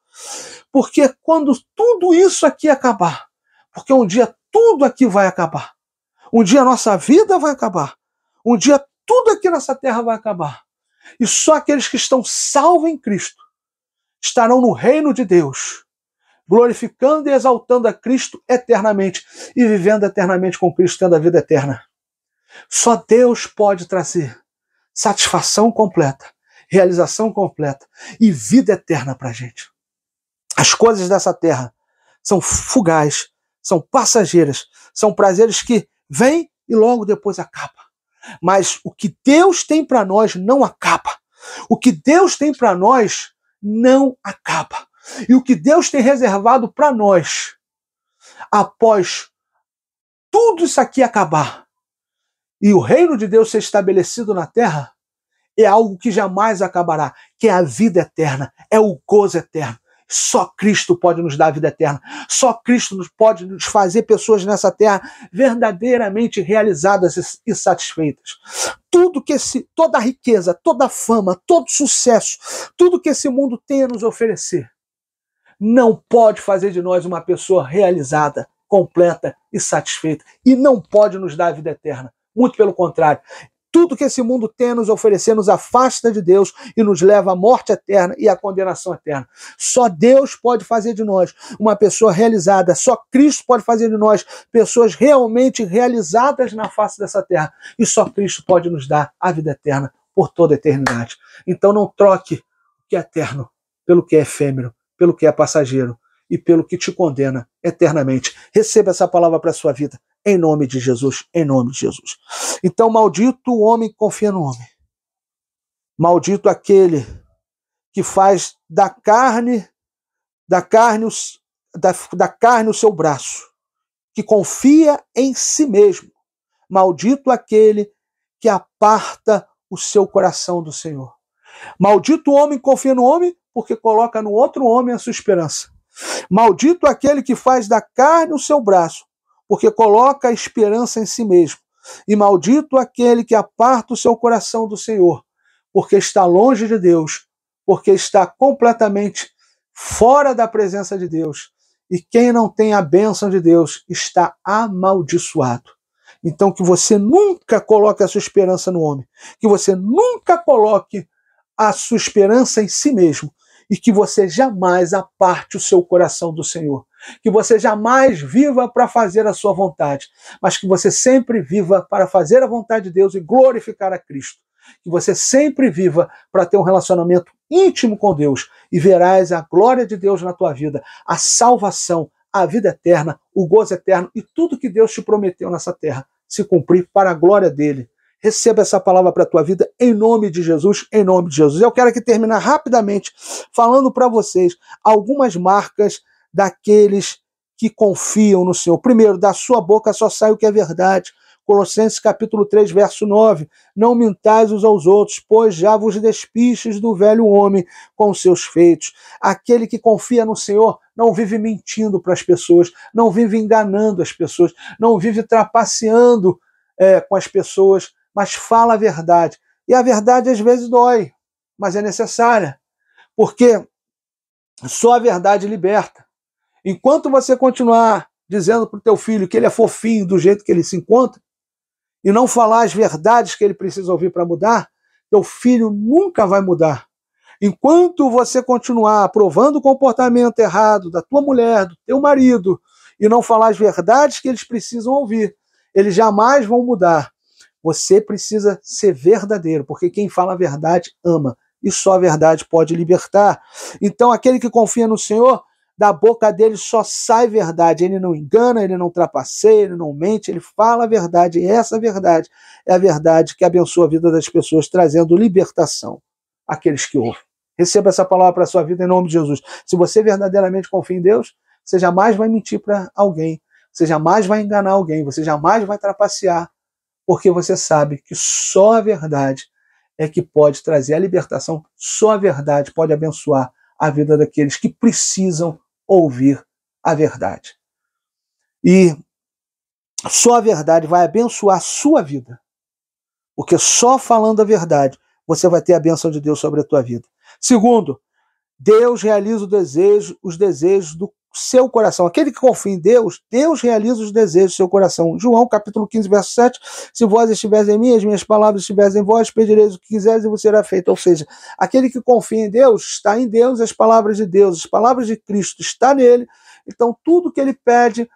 Porque quando tudo isso aqui acabar, porque um dia tudo aqui vai acabar, um dia a nossa vida vai acabar, um dia tudo aqui nessa terra vai acabar, e só aqueles que estão salvos em Cristo estarão no reino de Deus, glorificando e exaltando a Cristo eternamente e vivendo eternamente com Cristo, tendo a vida eterna. Só Deus pode trazer satisfação completa, realização completa e vida eterna para a gente. As coisas dessa terra são fugazes, são passageiras, são prazeres que vêm e logo depois acabam. Mas o que Deus tem para nós não acaba. O que Deus tem para nós não acaba. E o que Deus tem reservado para nós, após tudo isso aqui acabar, e o reino de Deus ser estabelecido na terra, é algo que jamais acabará, que é a vida eterna, é o gozo eterno. Só Cristo pode nos dar a vida eterna. Só Cristo pode nos fazer pessoas nessa terra verdadeiramente realizadas e satisfeitas. Toda a riqueza, toda a fama, todo sucesso, tudo que esse mundo tem a nos oferecer, não pode fazer de nós uma pessoa realizada, completa e satisfeita. E não pode nos dar a vida eterna. Muito pelo contrário. Tudo que esse mundo tem a nos oferecer nos afasta de Deus e nos leva à morte eterna e à condenação eterna. Só Deus pode fazer de nós uma pessoa realizada. Só Cristo pode fazer de nós pessoas realmente realizadas na face dessa terra. E só Cristo pode nos dar a vida eterna por toda a eternidade. Então não troque o que é eterno pelo que é efêmero, pelo que é passageiro e pelo que te condena eternamente. Receba essa palavra para a sua vida. Em nome de Jesus, em nome de Jesus. Então, maldito o homem que confia no homem. Maldito aquele que faz da carne o seu braço, que confia em si mesmo. Maldito aquele que aparta o seu coração do Senhor. Maldito o homem que confia no homem, porque coloca no outro homem a sua esperança. Maldito aquele que faz da carne o seu braço, porque coloca a esperança em si mesmo. E maldito aquele que aparta o seu coração do Senhor, porque está longe de Deus, porque está completamente fora da presença de Deus. E quem não tem a bênção de Deus está amaldiçoado. Então que você nunca coloque a sua esperança no homem, que você nunca coloque a sua esperança em si mesmo, e que você jamais aparte o seu coração do Senhor. Que você jamais viva para fazer a sua vontade, mas que você sempre viva para fazer a vontade de Deus e glorificar a Cristo. Que você sempre viva para ter um relacionamento íntimo com Deus e verás a glória de Deus na tua vida, a salvação, a vida eterna, o gozo eterno e tudo que Deus te prometeu nessa terra se cumprir para a glória dele. Receba essa palavra para a tua vida em nome de Jesus, em nome de Jesus. Eu quero aqui terminar rapidamente falando para vocês algumas marcas daqueles que confiam no Senhor. Primeiro, da sua boca só sai o que é verdade. Colossenses capítulo 3, verso 9. Não mintais uns aos outros, pois já vos despistes do velho homem com os seus feitos. Aquele que confia no Senhor não vive mentindo para as pessoas, não vive enganando as pessoas, não vive trapaceando com as pessoas, mas fala a verdade. E a verdade às vezes dói, mas é necessária, porque só a verdade liberta. Enquanto você continuar dizendo para o teu filho que ele é fofinho do jeito que ele se encontra, e não falar as verdades que ele precisa ouvir para mudar, teu filho nunca vai mudar. Enquanto você continuar aprovando o comportamento errado da tua mulher, do teu marido, e não falar as verdades que eles precisam ouvir, eles jamais vão mudar. Você precisa ser verdadeiro, porque quem fala a verdade ama, e só a verdade pode libertar. Então, aquele que confia no Senhor, da boca dele só sai verdade. Ele não engana, ele não trapaceia, ele não mente, ele fala a verdade. E essa verdade é a verdade que abençoa a vida das pessoas, trazendo libertação àqueles que ouvem. Receba essa palavra para a sua vida em nome de Jesus. Se você verdadeiramente confia em Deus, você jamais vai mentir para alguém, você jamais vai enganar alguém, você jamais vai trapacear, porque você sabe que só a verdade é que pode trazer a libertação, só a verdade pode abençoar a vida daqueles que precisam ouvir a verdade. E só a verdade vai abençoar a sua vida, porque só falando a verdade você vai ter a bênção de Deus sobre a tua vida. Segundo, Deus realiza os desejos do seu coração. Aquele que confia em Deus, Deus realiza os desejos do seu coração. João capítulo 15, verso 7, se vós estiveres em mim, as minhas palavras estiverem em vós, pedireis o que quiseres e vos será feito. Ou seja, aquele que confia em Deus, está em Deus, as palavras de Deus, as palavras de Cristo está nele, então tudo que ele pede,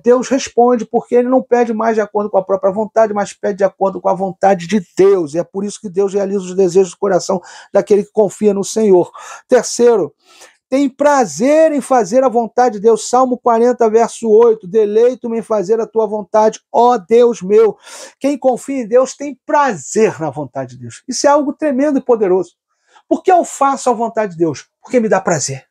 Deus responde, porque ele não pede mais de acordo com a própria vontade, mas pede de acordo com a vontade de Deus, e é por isso que Deus realiza os desejos do coração daquele que confia no Senhor. Terceiro, tem prazer em fazer a vontade de Deus. Salmo 40, verso 8. Deleito-me em fazer a tua vontade, ó Deus meu. Quem confia em Deus tem prazer na vontade de Deus. Isso é algo tremendo e poderoso. Por que eu faço a vontade de Deus? Porque me dá prazer.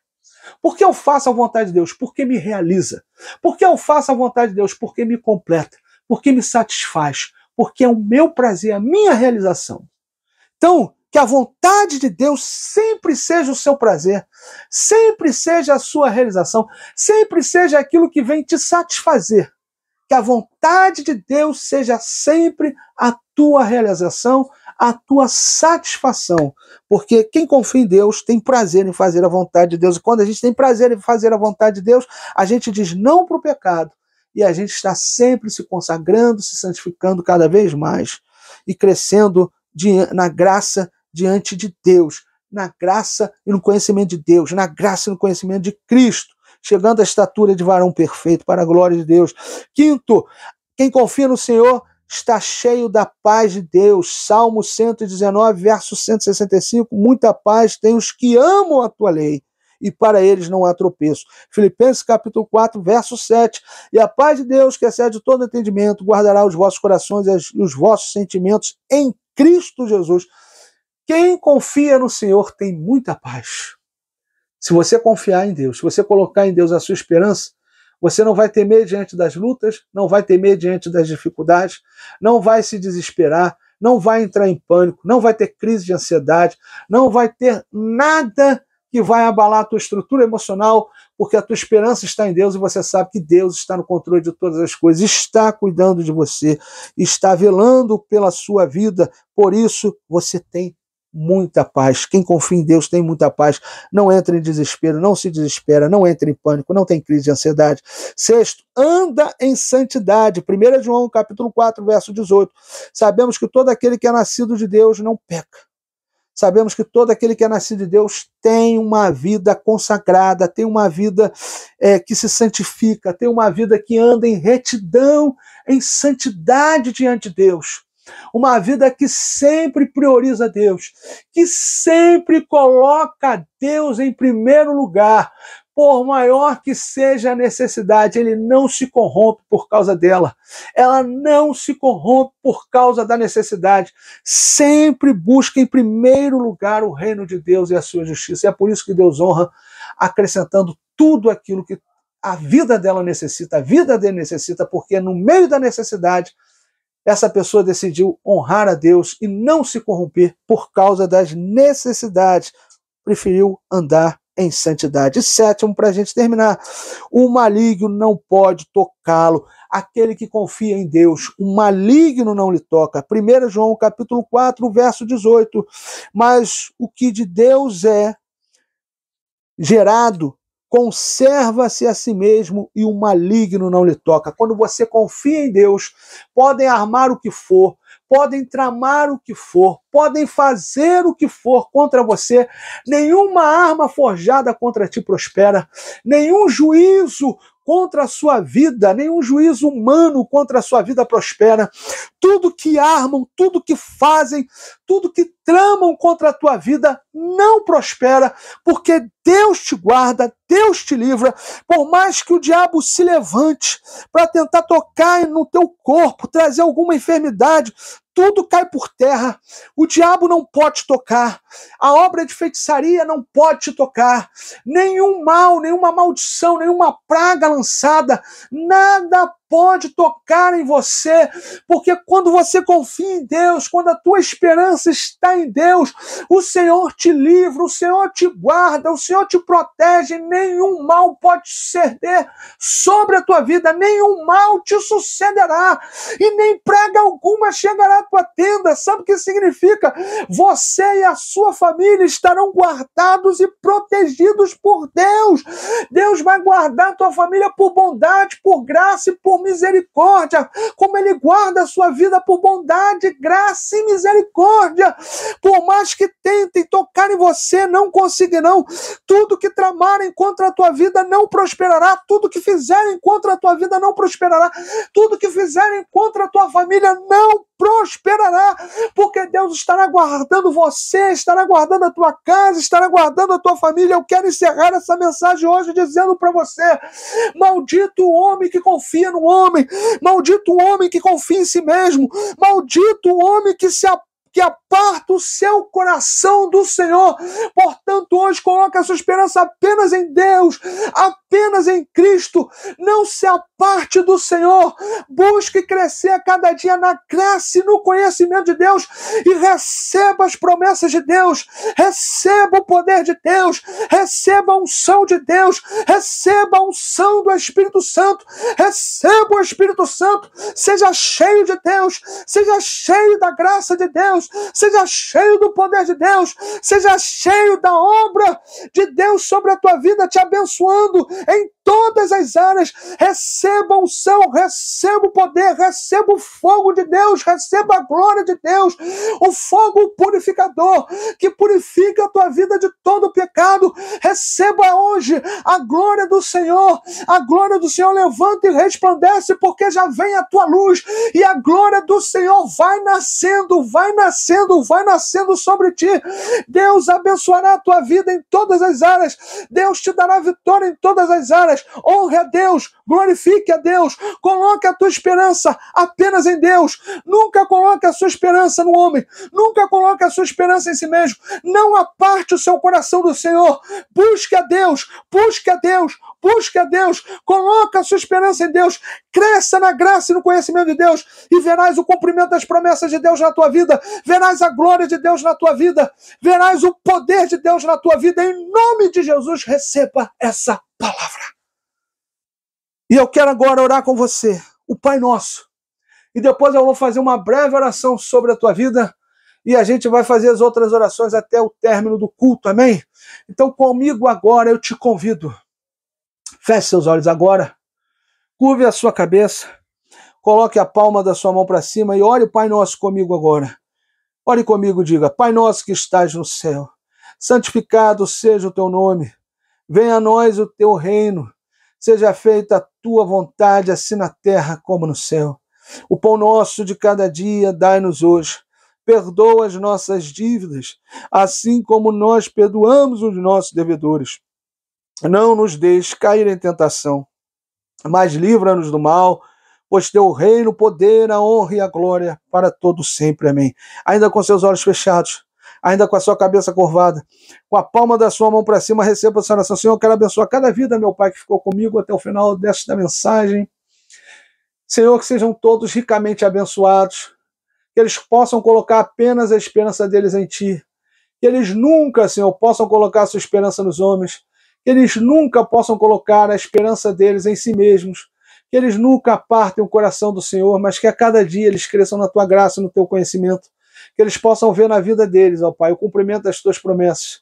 Por que eu faço a vontade de Deus? Porque me realiza. Por que eu faço a vontade de Deus? Porque me completa. Porque me satisfaz. Porque é o meu prazer, a minha realização. Então, Que a vontade de Deus sempre seja o seu prazer, sempre seja a sua realização, sempre seja aquilo que vem te satisfazer. Que a vontade de Deus seja sempre a tua realização, a tua satisfação. Porque quem confia em Deus tem prazer em fazer a vontade de Deus. E quando a gente tem prazer em fazer a vontade de Deus, a gente diz não para o pecado. E a gente está sempre se consagrando, se santificando cada vez mais e crescendo na graça diante de Deus, na graça e no conhecimento de Deus, na graça e no conhecimento de Cristo, chegando à estatura de varão perfeito para a glória de Deus. Quinto, quem confia no Senhor está cheio da paz de Deus. Salmo 119, verso 165, muita paz tem os que amam a tua lei, e para eles não há tropeço. Filipenses capítulo 4, verso 7. E a paz de Deus, que excede todo entendimento, guardará os vossos corações e os vossos sentimentos em Cristo Jesus. Quem confia no Senhor tem muita paz. Se você confiar em Deus, se você colocar em Deus a sua esperança, você não vai temer diante das lutas, não vai temer diante das dificuldades, não vai se desesperar, não vai entrar em pânico, não vai ter crise de ansiedade, não vai ter nada que vai abalar a tua estrutura emocional, porque a tua esperança está em Deus e você sabe que Deus está no controle de todas as coisas, está cuidando de você, está velando pela sua vida, por isso você tem muita paz. Quem confia em Deus tem muita paz. Não entra em desespero, não se desespera, não entra em pânico, não tem crise de ansiedade. Sexto, anda em santidade. 1 João capítulo 4, verso 18. Sabemos que todo aquele que é nascido de Deus não peca. Sabemos que todo aquele que é nascido de Deus tem uma vida consagrada, tem uma vida que se santifica, tem uma vida que anda em retidão, em santidade diante de Deus. Uma vida que sempre prioriza Deus, que sempre coloca Deus em primeiro lugar. Por maior que seja a necessidade, ele não se corrompe por causa dela. Ela não se corrompe por causa da necessidade. Sempre busca em primeiro lugar o reino de Deus e a sua justiça. E é por isso que Deus honra, acrescentando tudo aquilo que a vida dela necessita, a vida dele necessita, porque no meio da necessidade, essa pessoa decidiu honrar a Deus e não se corromper por causa das necessidades. Preferiu andar em santidade. E sétimo, para a gente terminar, o maligno não pode tocá-lo. Aquele que confia em Deus, o maligno não lhe toca. 1 João capítulo 4, verso 18. Mas o que de Deus é gerado, conserva-se a si mesmo e o maligno não lhe toca. Quando você confia em Deus, podem armar o que for, podem tramar o que for, podem fazer o que for contra você, nenhuma arma forjada contra ti prospera, nenhum juízo contra a sua vida, nenhum juízo humano contra a sua vida prospera. Tudo que armam, tudo que fazem, tudo que tramam contra a tua vida não prospera, porque Deus te guarda, Deus te livra. Por mais que o diabo se levante para tentar tocar no teu corpo, trazer alguma enfermidade, tudo cai por terra. O diabo não pode tocar. A obra de feitiçaria não pode te tocar. Nenhum mal, nenhuma maldição, nenhuma praga lançada, nada pode tocar em você, porque quando você confia em Deus, quando a tua esperança está em Deus, o Senhor te livra, o Senhor te guarda, o Senhor te protege, nenhum mal pode suceder sobre a tua vida, nenhum mal te sucederá, e nem praga alguma chegará à tua tenda. Sabe o que significa? Você e a sua família estarão guardados e protegidos por Deus. Deus vai guardar a tua família por bondade, por graça e por misericórdia, como Ele guarda a sua vida por bondade, graça e misericórdia. Por mais que tentem tocar em você, não conseguirão. Tudo que tramarem contra a tua vida não prosperará. Tudo que fizerem contra a tua vida não prosperará. Tudo que fizerem contra a tua família não prosperará, porque Deus estará guardando você, estará guardando a tua casa, estará guardando a tua família. Eu quero encerrar essa mensagem hoje dizendo para você: maldito o homem que confia no homem, maldito o homem que confia em si mesmo, maldito o homem que se que aparta o seu coração do Senhor. Portanto, hoje coloque a sua esperança apenas em Deus, apenas em Cristo. Não se aparte do Senhor. Busque crescer a cada dia na graça e no conhecimento de Deus e receba as promessas de Deus, receba o poder de Deus, receba a unção de Deus, receba a unção do Espírito Santo, receba o Espírito Santo, seja cheio de Deus, seja cheio da graça de Deus, seja cheio do poder de Deus, seja cheio da obra de Deus sobre a tua vida, te abençoando em todas as áreas. Receba a unção, receba o poder, receba o fogo de Deus, receba a glória de Deus, o fogo purificador que purifica a tua vida de todo pecado. Receba hoje a glória do Senhor. A glória do Senhor levanta e resplandece, porque já vem a tua luz, e a glória do Senhor vai nascendo, vai nascendo, vai nascendo sobre ti. Deus abençoará a tua vida em todas as áreas. Deus te dará vitória em todas as áreas. Honre a Deus, glorifique a Deus, coloque a tua esperança apenas em Deus. Nunca coloque a sua esperança no homem, nunca coloque a sua esperança em si mesmo. Não aparte o seu coração do Senhor. Busque a Deus, busque a Deus, busque a Deus. Coloque a sua esperança em Deus. Cresça na graça e no conhecimento de Deus e verás o cumprimento das promessas de Deus na tua vida. Verás a glória de Deus na tua vida. Verás o poder de Deus na tua vida. Em nome de Jesus, receba essa palavra. E eu quero agora orar com você, o Pai Nosso. E depois eu vou fazer uma breve oração sobre a tua vida. E a gente vai fazer as outras orações até o término do culto, amém? Então comigo agora eu te convido. Feche seus olhos agora. Curve a sua cabeça. Coloque a palma da sua mão para cima e ore o Pai Nosso comigo agora. Ore comigo, diga: Pai Nosso que estás no céu, santificado seja o teu nome. Venha a nós o teu reino. Seja feita a tua vontade, assim na terra como no céu. O pão nosso de cada dia dai-nos hoje. Perdoa as nossas dívidas, assim como nós perdoamos os nossos devedores. Não nos deixes cair em tentação, mas livra-nos do mal, pois teu reino, o poder, a honra e a glória para todos sempre. Amém. Ainda com seus olhos fechados, ainda com a sua cabeça curvada, com a palma da sua mão para cima, receba essa oração. Senhor, eu quero abençoar cada vida, meu Pai, que ficou comigo até o final desta mensagem. Senhor, que sejam todos ricamente abençoados, que eles possam colocar apenas a esperança deles em Ti, que eles nunca, Senhor, possam colocar a sua esperança nos homens, que eles nunca possam colocar a esperança deles em si mesmos, que eles nunca apartem o coração do Senhor, mas que a cada dia eles cresçam na Tua graça e no Teu conhecimento, que eles possam ver na vida deles, ó Pai, o cumprimento das Tuas promessas.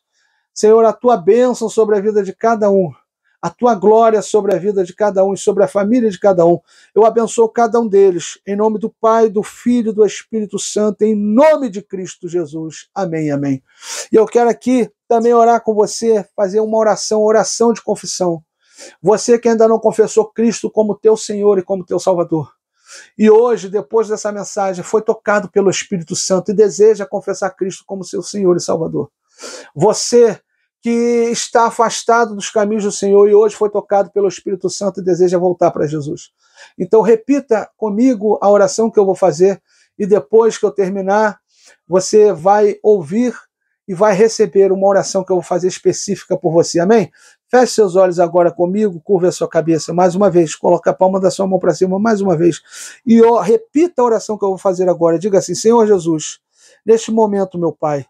Senhor, a Tua bênção sobre a vida de cada um, a Tua glória sobre a vida de cada um e sobre a família de cada um. Eu abençoo cada um deles, em nome do Pai, do Filho e do Espírito Santo, em nome de Cristo Jesus. Amém, amém. E eu quero aqui também orar com você, fazer uma oração de confissão. Você que ainda não confessou Cristo como teu Senhor e como teu Salvador, e hoje, depois dessa mensagem, foi tocado pelo Espírito Santo e deseja confessar Cristo como seu Senhor e Salvador. Você que está afastado dos caminhos do Senhor e hoje foi tocado pelo Espírito Santo e deseja voltar para Jesus. Então repita comigo a oração que eu vou fazer e depois que eu terminar, você vai ouvir e vai receber uma oração que eu vou fazer específica por você. Amém? Feche seus olhos agora comigo, curva a sua cabeça mais uma vez, coloque a palma da sua mão para cima mais uma vez e repita a oração que eu vou fazer agora. Diga assim: Senhor Jesus, neste momento, meu Pai,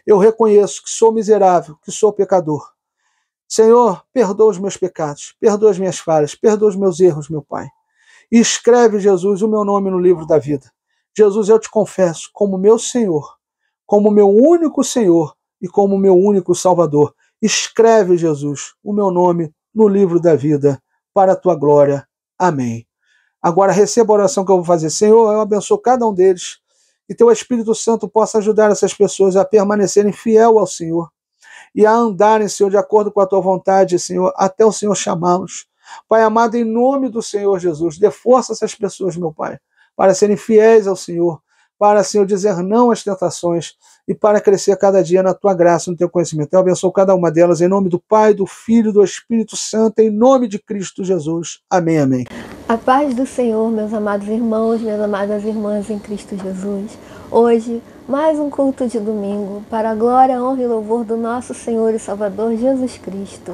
eu reconheço que sou miserável, que sou pecador. Senhor, perdoa os meus pecados, perdoa as minhas falhas, perdoa os meus erros, meu Pai. E escreve, Jesus, o meu nome no livro da vida. Jesus, eu te confesso como meu Senhor, como meu único Senhor e como meu único Salvador. Escreve, Jesus, o meu nome no livro da vida, para a tua glória. Amém. Agora receba a oração que eu vou fazer. Senhor, eu abençoo cada um deles, e teu Espírito Santo possa ajudar essas pessoas a permanecerem fiel ao Senhor e a andarem, Senhor, de acordo com a tua vontade, Senhor, até o Senhor chamá-los. Pai amado, em nome do Senhor Jesus, dê força a essas pessoas, meu Pai, para serem fiéis ao Senhor, para, Senhor, dizer não às tentações e para crescer cada dia na tua graça, no teu conhecimento. Eu abençoo cada uma delas em nome do Pai, do Filho e do Espírito Santo, em nome de Cristo Jesus. Amém, amém. A paz do Senhor, meus amados irmãos, minhas amadas irmãs em Cristo Jesus. Hoje, mais um culto de domingo, para a glória, honra e louvor do nosso Senhor e Salvador Jesus Cristo.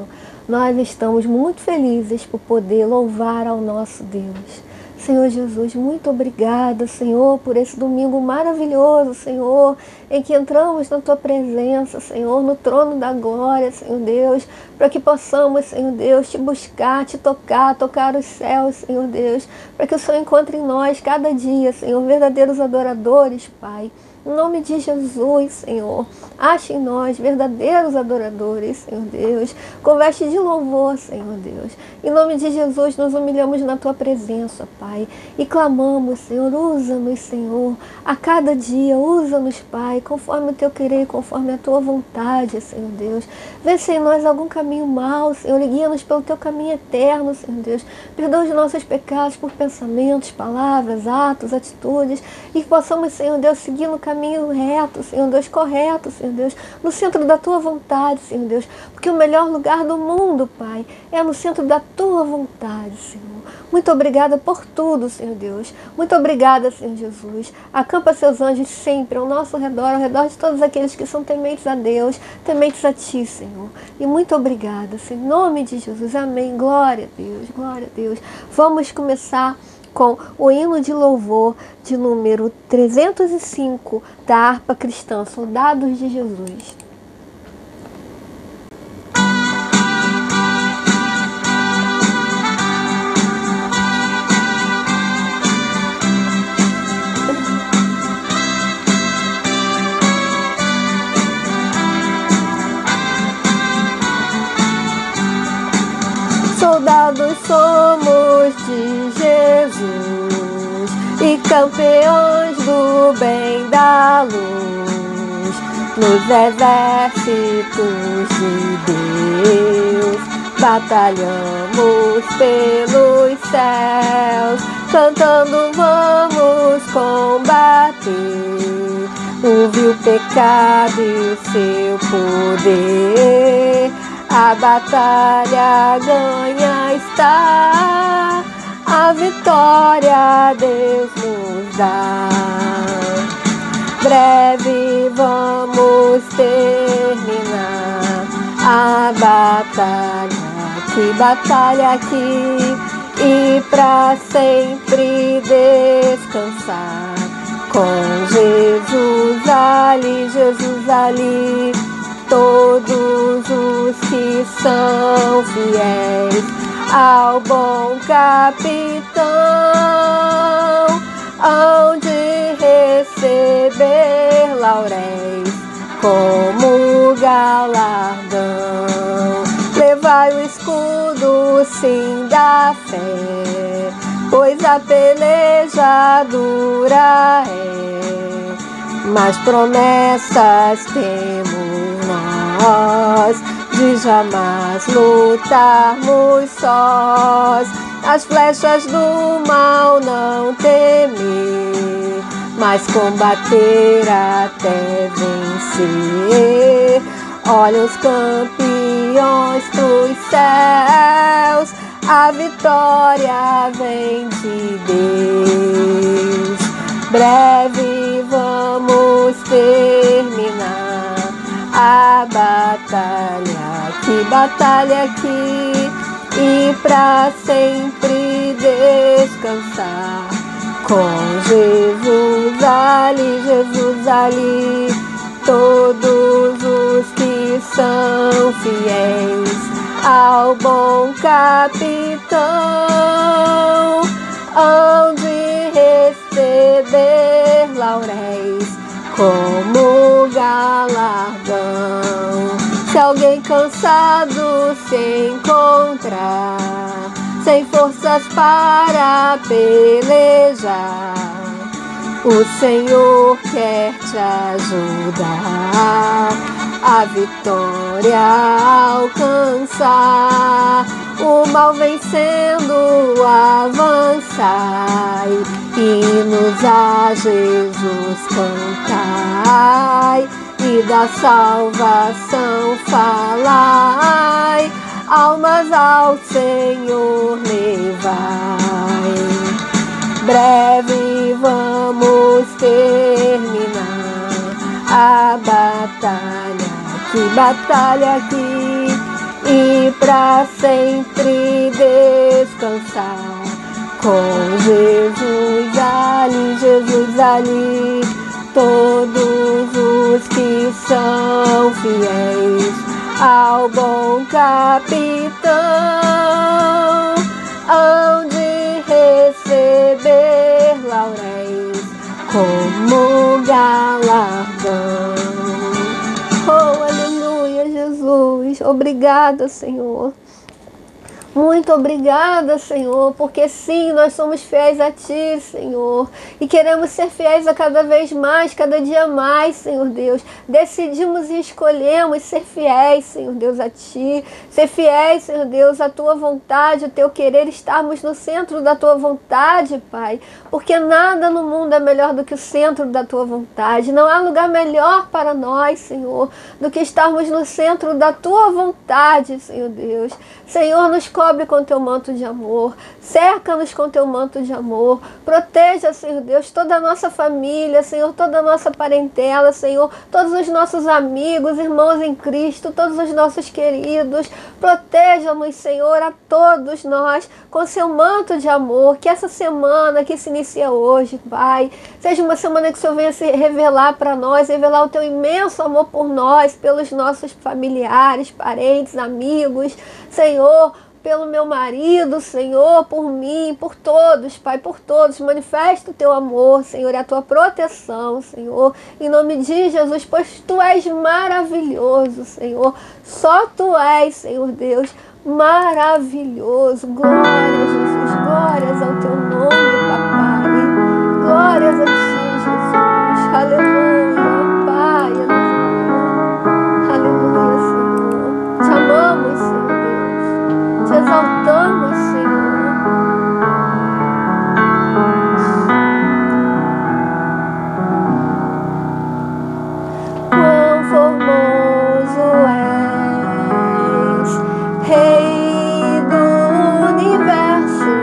Nós estamos muito felizes por poder louvar ao nosso Deus. Senhor Jesus, muito obrigada, Senhor, por esse domingo maravilhoso, Senhor, em que entramos na Tua presença, Senhor, no trono da glória, Senhor Deus, para que possamos, Senhor Deus, Te buscar, Te tocar os céus, Senhor Deus, para que o Senhor encontre em nós cada dia, Senhor, verdadeiros adoradores, Pai. Em nome de Jesus, Senhor, ache em nós verdadeiros adoradores, Senhor Deus, com veste de louvor, Senhor Deus. Em nome de Jesus, nos humilhamos na Tua presença, Pai, e clamamos, Senhor, usa-nos, Senhor, a cada dia, usa-nos, Pai, conforme o Teu querer, conforme a Tua vontade, Senhor Deus. Vence em nós algum caminho mau, Senhor, e guia-nos pelo Teu caminho eterno, Senhor Deus. Perdoa os nossos pecados por pensamentos, palavras, atos, atitudes, e que possamos, Senhor Deus, seguir no caminho reto, Senhor Deus, correto, Senhor Deus, no centro da Tua vontade, Senhor Deus, porque o melhor lugar do mundo, Pai, é no centro da Tua vontade, Senhor. Muito obrigada por tudo, Senhor Deus. Muito obrigada, Senhor Jesus. Acampa Seus anjos sempre ao nosso redor, ao redor de todos aqueles que são tementes a Deus, tementes a Ti, Senhor. E muito obrigada, Senhor. Em nome de Jesus. Amém. Glória a Deus, glória a Deus. Vamos começar com o hino de louvor de número 305 da harpa cristã, Soldados de Jesus. Soldados somos de Jesus e campeões do bem da luz, nos exércitos de Deus, batalhamos pelos céus, cantando vamos combater o vil pecado e o seu poder. A batalha ganha está, a vitória Deus nos dá. Breve vamos terminar a batalha aqui, e pra sempre descansar com Jesus ali. Todos os que são fiéis ao bom capitão hão de receber lauréis como galardão. Levai o escudo, sim, da fé, pois a peleja dura é, mas promessas temos nós, de jamais lutarmos sós. As flechas do mal não temer, mas combater até vencer. Olha os campeões pros céus, a vitória vem de Deus. Breve vamos terminar a batalha aqui, e pra sempre descansar com Jesus ali. Todos os que são fiéis ao bom capitão hão de receber lauréis como galardão. Se alguém cansado se encontrar, sem forças para pelejar, o Senhor quer te ajudar a vitória alcançar. O mal vencendo avançai, hinos a Jesus cantai, e da salvação falai, almas ao Senhor levai. Breve vamos terminar a batalha, que batalha aqui, e pra sempre descansar com Jesus ali, todos os que são fiéis ao bom capitão hão de receber lauréis como galardão. Oh, aleluia, Jesus. Obrigada, Senhor. Muito obrigada, Senhor, porque sim, nós somos fiéis a Ti, Senhor, e queremos ser fiéis a cada vez mais, cada dia mais, Senhor Deus. Decidimos e escolhemos ser fiéis, Senhor Deus, a Ti, ser fiéis, Senhor Deus, à Tua vontade, o Teu querer, estarmos no centro da Tua vontade, Pai, porque nada no mundo é melhor do que o centro da Tua vontade. Não há lugar melhor para nós, Senhor, do que estarmos no centro da Tua vontade, Senhor Deus. Senhor, nos cobre com Teu manto de amor, cerca-nos com Teu manto de amor, proteja, Senhor Deus, toda a nossa família, Senhor, toda a nossa parentela, Senhor, todos os nossos amigos, irmãos em Cristo, todos os nossos queridos, proteja-nos, Senhor, a todos nós, com Seu manto de amor, que essa semana que se inicia hoje, Pai, seja uma semana que o Senhor venha se revelar para nós, revelar o Teu imenso amor por nós, pelos nossos familiares, parentes, amigos, Senhor, pelo meu marido, Senhor, por mim, por todos, Pai, por todos. Manifesta o Teu amor, Senhor, e a Tua proteção, Senhor, em nome de Jesus, pois Tu és maravilhoso, Senhor. Só Tu és, Senhor Deus, maravilhoso. Glórias, Jesus, glórias ao Teu nome, Papai. Glórias a Ti, Jesus. Aleluia, Pai, aleluia. Aleluia, Senhor. Te amamos, Senhor. Te exaltamos, Senhor. Quão formoso és, Rei do universo.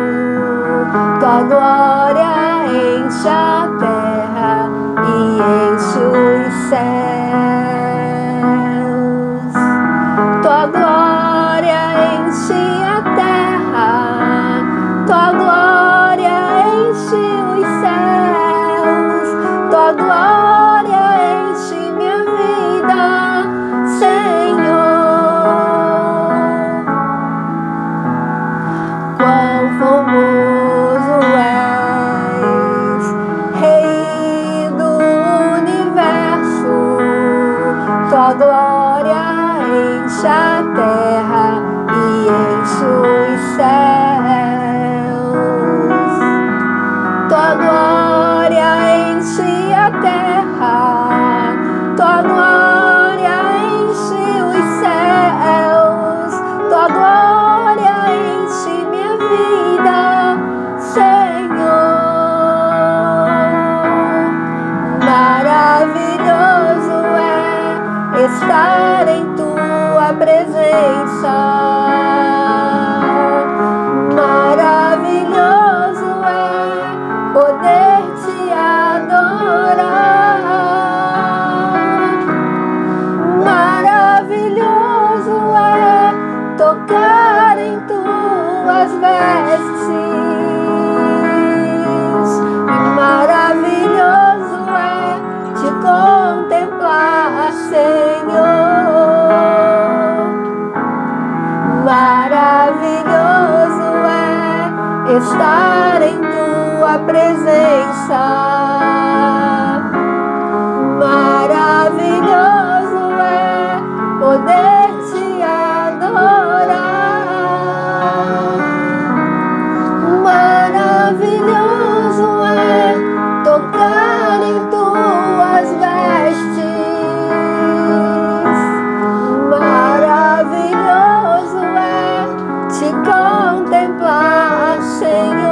Tua glória enche a terra e enche os céus. Tua glória enche a terra, Tua glória enche os céus, Tua glória enche minha vida, Senhor. Quão formoso és, Rei do universo, Tua glória enche a terra e enche os céus. Tua glória enche a terra, Tua glória enche os céus, Tua glória enche minha vida, Senhor. Maravilhoso é estar em Tua presença. Maravilhoso é poder Te adorar. Maravilhoso é tocar em Tuas vestes. Maravilhoso é Te contemplar, Senhor. Maravilhoso é estar em Tua presença. Maravilhoso é poder Te adorar. Maravilhoso é tocar em Tuas vestes. Maravilhoso é Te contemplar, Senhor.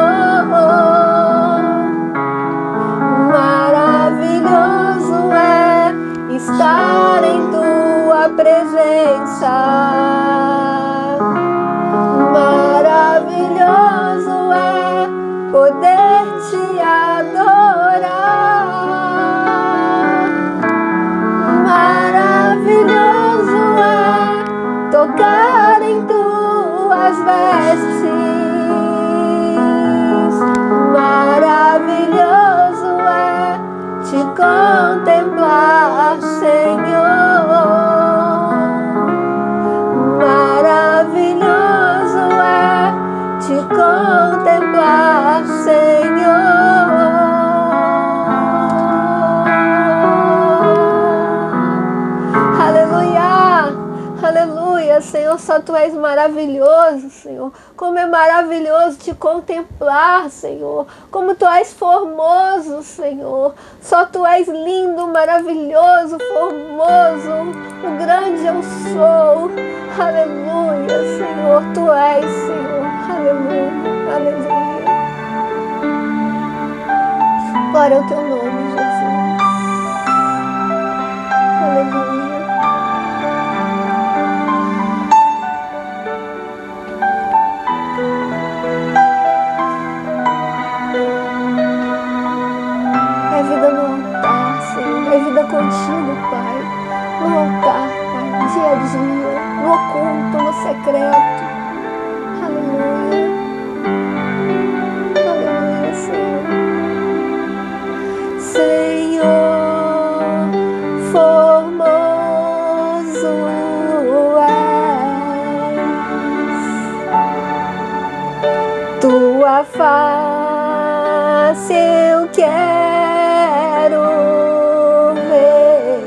Maravilhoso é estar te contemplar, Senhor. Aleluia, aleluia, Senhor, só Tu és maravilhoso, Senhor. Como é maravilhoso te contemplar, Senhor. Como Tu és formoso, Senhor. Só Tu és lindo, maravilhoso, formoso. O grande eu sou. Aleluia, Senhor, Tu és, Senhor. Aleluia, aleluia. Glória ao Teu nome, Jesus. Aleluia. É vida no altar, Senhor. É vida contigo, Pai. No altar, Pai. Dia a dia. No oculto, no secreto. Aleluia. Aleluia, Senhor. Senhor, formoso és. Tua face eu quero ver,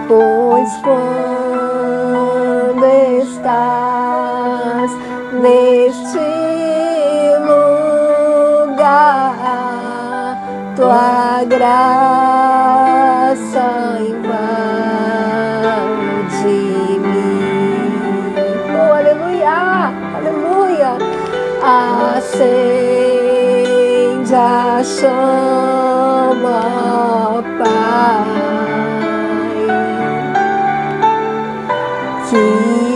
pois quando estás neste lugar, Tua graça invade-me. Oh, aleluia, aleluia. Acende a chama, Pai, que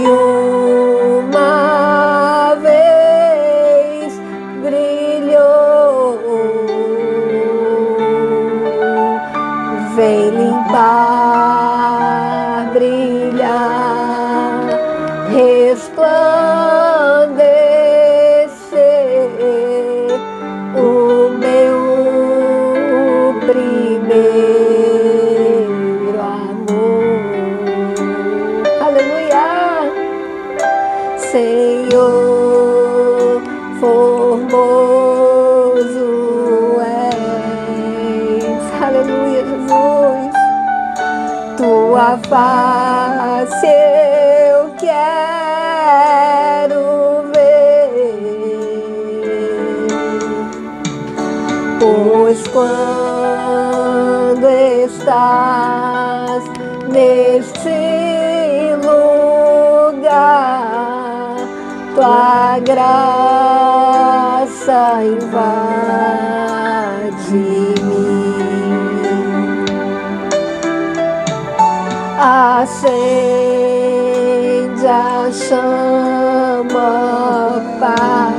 uma vez brilhou. Vem limpar, brilhar, resplandecer o meu primeiro amor. Aleluia, Senhor, formoso és. Aleluia, Jesus. Tua face eu quero ver, pois quando estás neste lugar, Tua graça invade-me. Acende a chama, Pai,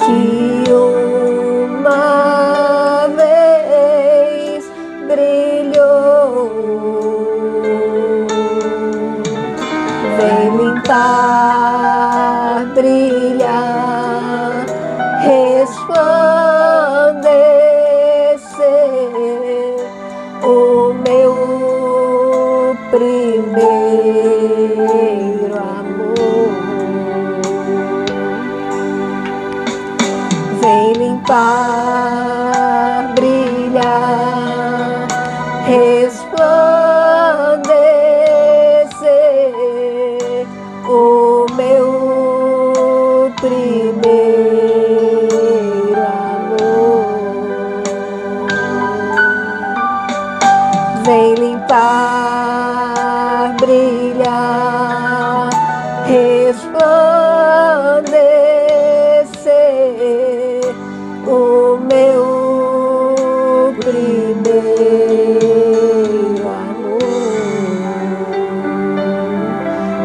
que uma vez brilhou. Vem limpar, brilhar, resplandecer o meu primeiro amor. Vem limpar, brilhar, resplandecer o meu primeiro amor. Vem limpar, brilhar, resplandecer o meu primeiro amor.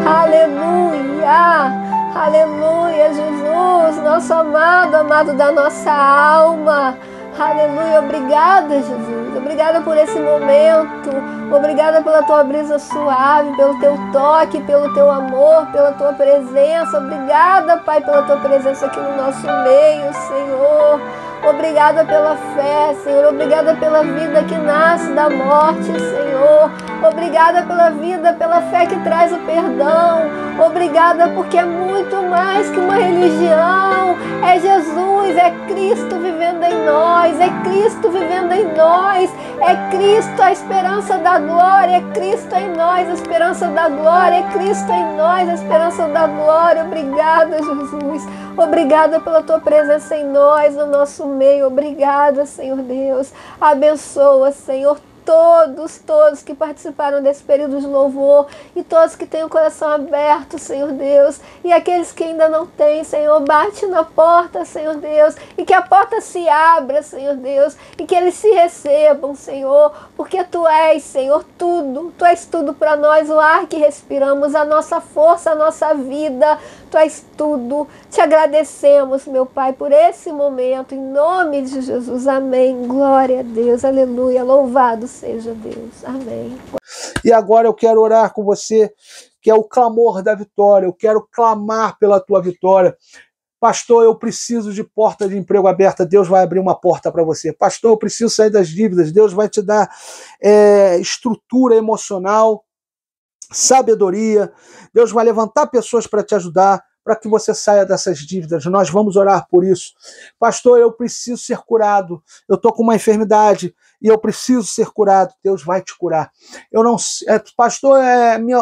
Aleluia, aleluia, Jesus, nosso amado, amado da nossa alma. Aleluia, obrigada, Jesus. Obrigada por esse momento. Obrigada pela Tua brisa suave, pelo Teu toque, pelo Teu amor, pela Tua presença. Obrigada, Pai, pela Tua presença aqui no nosso meio, Senhor. Obrigada pela fé, Senhor. Obrigada pela vida que nasce da morte, Senhor. Obrigada pela vida, pela fé que traz o perdão. Obrigada porque é muito mais que uma religião. É Jesus, é Cristo vivendo em nós, é Cristo vivendo em nós, é Cristo a esperança da glória, é Cristo em nós a esperança da glória, é Cristo em nós a esperança da glória. Obrigada, Jesus. Obrigada pela tua presença em nós, no nosso meio. Obrigada, Senhor Deus. Abençoa, Senhor, todos que participaram desse período de louvor e todos que têm o coração aberto, Senhor Deus, e aqueles que ainda não têm, Senhor, bate na porta, Senhor Deus, e que a porta se abra, Senhor Deus, e que eles se recebam, Senhor, porque Tu és, Senhor, tudo, Tu és tudo para nós, o ar que respiramos, a nossa força, a nossa vida, Tu és tudo. Te agradecemos, meu Pai, por esse momento, em nome de Jesus, amém. Glória a Deus, aleluia, louvado seja Deus, amém. E agora eu quero orar com você, que é o clamor da vitória. Eu quero clamar pela tua vitória. Pastor, eu preciso de porta de emprego aberta, Deus vai abrir uma porta para você. Pastor, eu preciso sair das dívidas, Deus vai te dar estrutura emocional, sabedoria, Deus vai levantar pessoas para te ajudar, para que você saia dessas dívidas. Nós vamos orar por isso. Pastor, eu preciso ser curado, eu estou com uma enfermidade e eu preciso ser curado. Deus vai te curar. Eu não, pastor,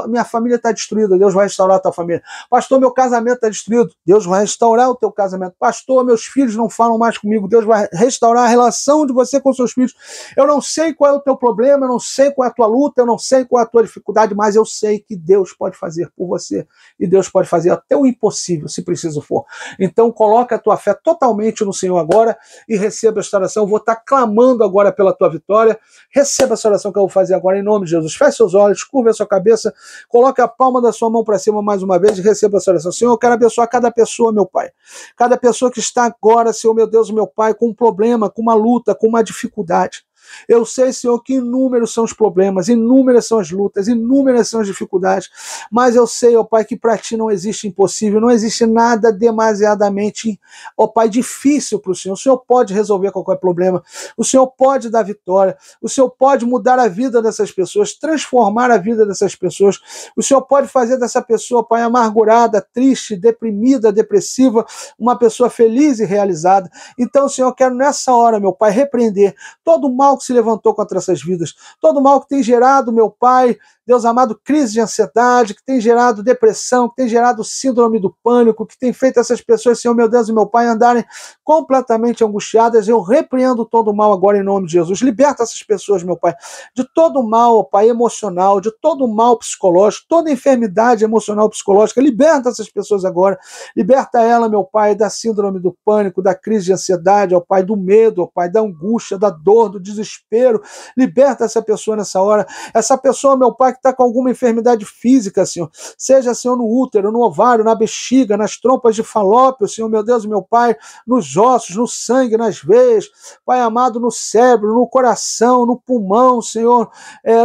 minha família está destruída, Deus vai restaurar a tua família. Pastor, meu casamento está destruído, Deus vai restaurar o teu casamento. Pastor, meus filhos não falam mais comigo, Deus vai restaurar a relação de você com seus filhos. Eu não sei qual é o teu problema, eu não sei qual é a tua luta, eu não sei qual é a tua dificuldade, mas eu sei que Deus pode fazer por você e Deus pode fazer até o impossível, se preciso for. Então coloca a tua fé totalmente no Senhor agora e receba esta oração. Eu vou estar clamando agora pela tua vitória. Receba essa oração que eu vou fazer agora em nome de Jesus. Feche seus olhos, curva a sua cabeça, coloque a palma da sua mão para cima mais uma vez e receba essa oração. Senhor, eu quero abençoar cada pessoa, meu Pai. Cada pessoa que está agora, Senhor, meu Deus, meu Pai, com um problema, com uma luta, com uma dificuldade. Eu sei, Senhor, que inúmeros são os problemas, inúmeras são as lutas, inúmeras são as dificuldades, mas eu sei, ó Pai, que para Ti não existe impossível, não existe nada demasiadamente, ó Pai, difícil para o Senhor. O Senhor pode resolver qualquer problema, o Senhor pode dar vitória, o Senhor pode mudar a vida dessas pessoas, transformar a vida dessas pessoas, o Senhor pode fazer dessa pessoa, Pai, amargurada, triste, deprimida, depressiva, uma pessoa feliz e realizada. Então, Senhor, eu quero nessa hora, meu Pai, repreender todo o mal que se levantou contra essas vidas, todo mal que tem gerado, meu Pai, Deus amado, crise de ansiedade, que tem gerado depressão, que tem gerado síndrome do pânico, que tem feito essas pessoas, Senhor, meu Deus e meu Pai, andarem completamente angustiadas. Eu repreendo todo o mal agora em nome de Jesus. Liberta essas pessoas, meu Pai, de todo o mal, ó Pai, emocional, de todo o mal psicológico, toda enfermidade emocional psicológica. Liberta essas pessoas agora. Liberta ela, meu Pai, da síndrome do pânico, da crise de ansiedade, ó Pai, do medo, ó Pai, da angústia, da dor, do desespero. Liberta essa pessoa nessa hora. Essa pessoa, meu Pai, que está com alguma enfermidade física, Senhor, seja, Senhor, no útero, no ovário, na bexiga, nas trompas de falópio, Senhor, meu Deus e meu Pai, nos ossos, no sangue, nas veias, Pai amado, no cérebro, no coração, no pulmão, Senhor,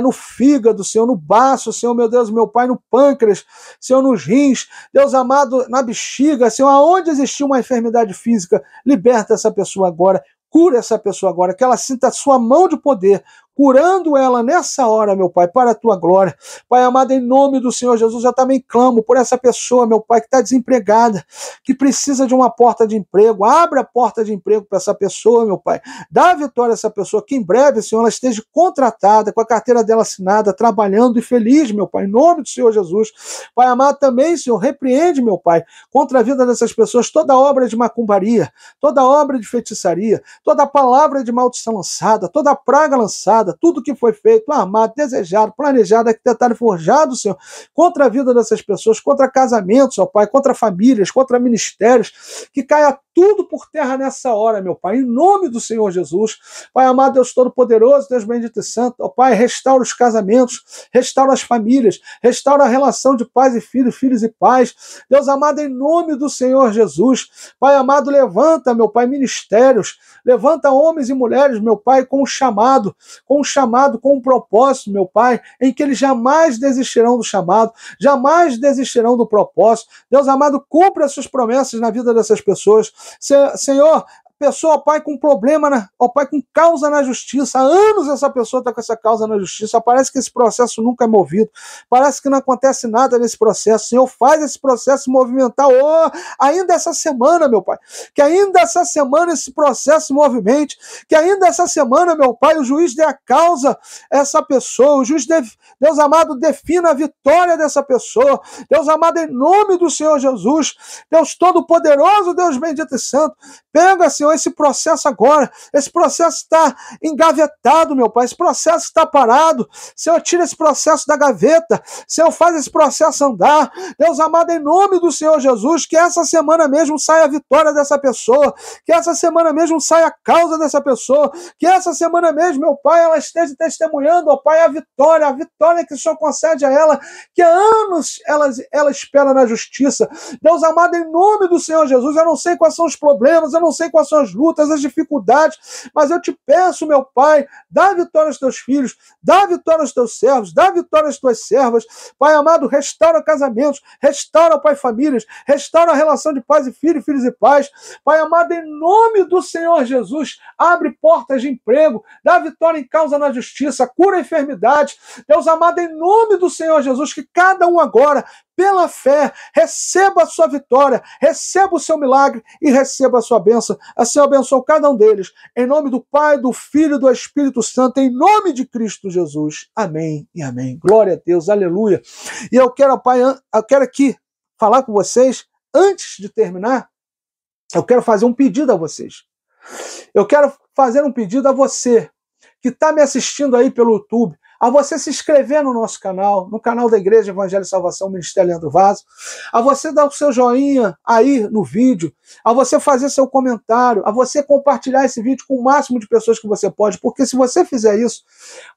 no fígado, Senhor, no baço, Senhor, meu Deus e meu Pai, no pâncreas, Senhor, nos rins, Deus amado, na bexiga, Senhor, aonde existir uma enfermidade física, liberta essa pessoa agora, cura essa pessoa agora, que ela sinta a sua mão de poder, curando ela nessa hora, meu Pai, para a Tua glória. Pai amado, em nome do Senhor Jesus, eu também clamo por essa pessoa, meu Pai, que está desempregada, que precisa de uma porta de emprego. Abra a porta de emprego para essa pessoa, meu Pai. Dá vitória a essa pessoa, que em breve, Senhor, ela esteja contratada, com a carteira dela assinada, trabalhando e feliz, meu Pai, em nome do Senhor Jesus. Pai amado, também, Senhor, repreende, meu Pai, contra a vida dessas pessoas, toda obra de macumbaria, toda obra de feitiçaria, toda palavra de maldição lançada, toda praga lançada, tudo que foi feito, armado, desejado, planejado, arquitetado e forjado, Senhor, contra a vida dessas pessoas, contra casamentos, ó Pai, contra famílias, contra ministérios, que caia tudo por terra nessa hora, meu Pai, em nome do Senhor Jesus. Pai amado, Deus Todo-Poderoso, Deus bendito e santo, ó Pai, restaura os casamentos, restaura as famílias, restaura a relação de pais e filhos, filhos e pais. Deus amado, em nome do Senhor Jesus. Pai amado, levanta, meu Pai, ministérios, levanta homens e mulheres, meu Pai, com um chamado, com um propósito, meu Pai, em que eles jamais desistirão do chamado, jamais desistirão do propósito. Deus amado, cumpra as suas promessas na vida dessas pessoas. Senhor, pessoa, ó Pai, com problema, ó Pai, com causa na justiça. Há anos essa pessoa está com essa causa na justiça. Parece que esse processo nunca é movido. Parece que não acontece nada nesse processo. Senhor, faz esse processo se movimentar. Ainda essa semana, meu Pai. Que ainda essa semana esse processo se movimente. Que ainda essa semana, meu Pai, o juiz dê a causa a essa pessoa. O juiz, Deus amado, defina a vitória dessa pessoa. Deus amado, em nome do Senhor Jesus. Deus Todo-Poderoso, Deus bendito e santo. Pega, Senhor, esse processo agora. Esse processo está engavetado, meu Pai. Esse processo está parado. Senhor, tira esse processo da gaveta. Senhor, faz esse processo andar. Deus amado, em nome do Senhor Jesus, que essa semana mesmo saia a vitória dessa pessoa. Que essa semana mesmo saia a causa dessa pessoa. Que essa semana mesmo, meu Pai, ela esteja testemunhando, ó Pai, a vitória que o Senhor concede a ela, que há anos ela espera na justiça. Deus amado, em nome do Senhor Jesus, eu não sei quais são os problemas, eu não sei quais são as lutas, as dificuldades, mas eu te peço, meu Pai, dá vitória aos teus filhos, dá vitória aos teus servos, dá vitória às tuas servas. Pai amado, restaura casamentos, restaura, Pai, famílias, restaura a relação de pais e filhos, filhos e pais. Pai amado, em nome do Senhor Jesus, abre portas de emprego, dá vitória em causa na justiça, cura a enfermidade. Deus amado, em nome do Senhor Jesus, que cada um agora, pela fé, receba a sua vitória, receba o seu milagre e receba a sua bênção. Assim eu abençoo cada um deles. Em nome do Pai, do Filho e do Espírito Santo, em nome de Cristo Jesus. Amém e amém. Glória a Deus, aleluia. E eu quero, Pai, eu quero aqui falar com vocês, antes de terminar, eu quero fazer um pedido a vocês. Eu quero fazer um pedido a você que está me assistindo aí pelo YouTube, a você se inscrever no nosso canal, no canal da Igreja Evangelho e Salvação, Ministério Leandro Vaz, a você dar o seu joinha aí no vídeo, a você fazer seu comentário, a você compartilhar esse vídeo com o máximo de pessoas que você pode, porque se você fizer isso,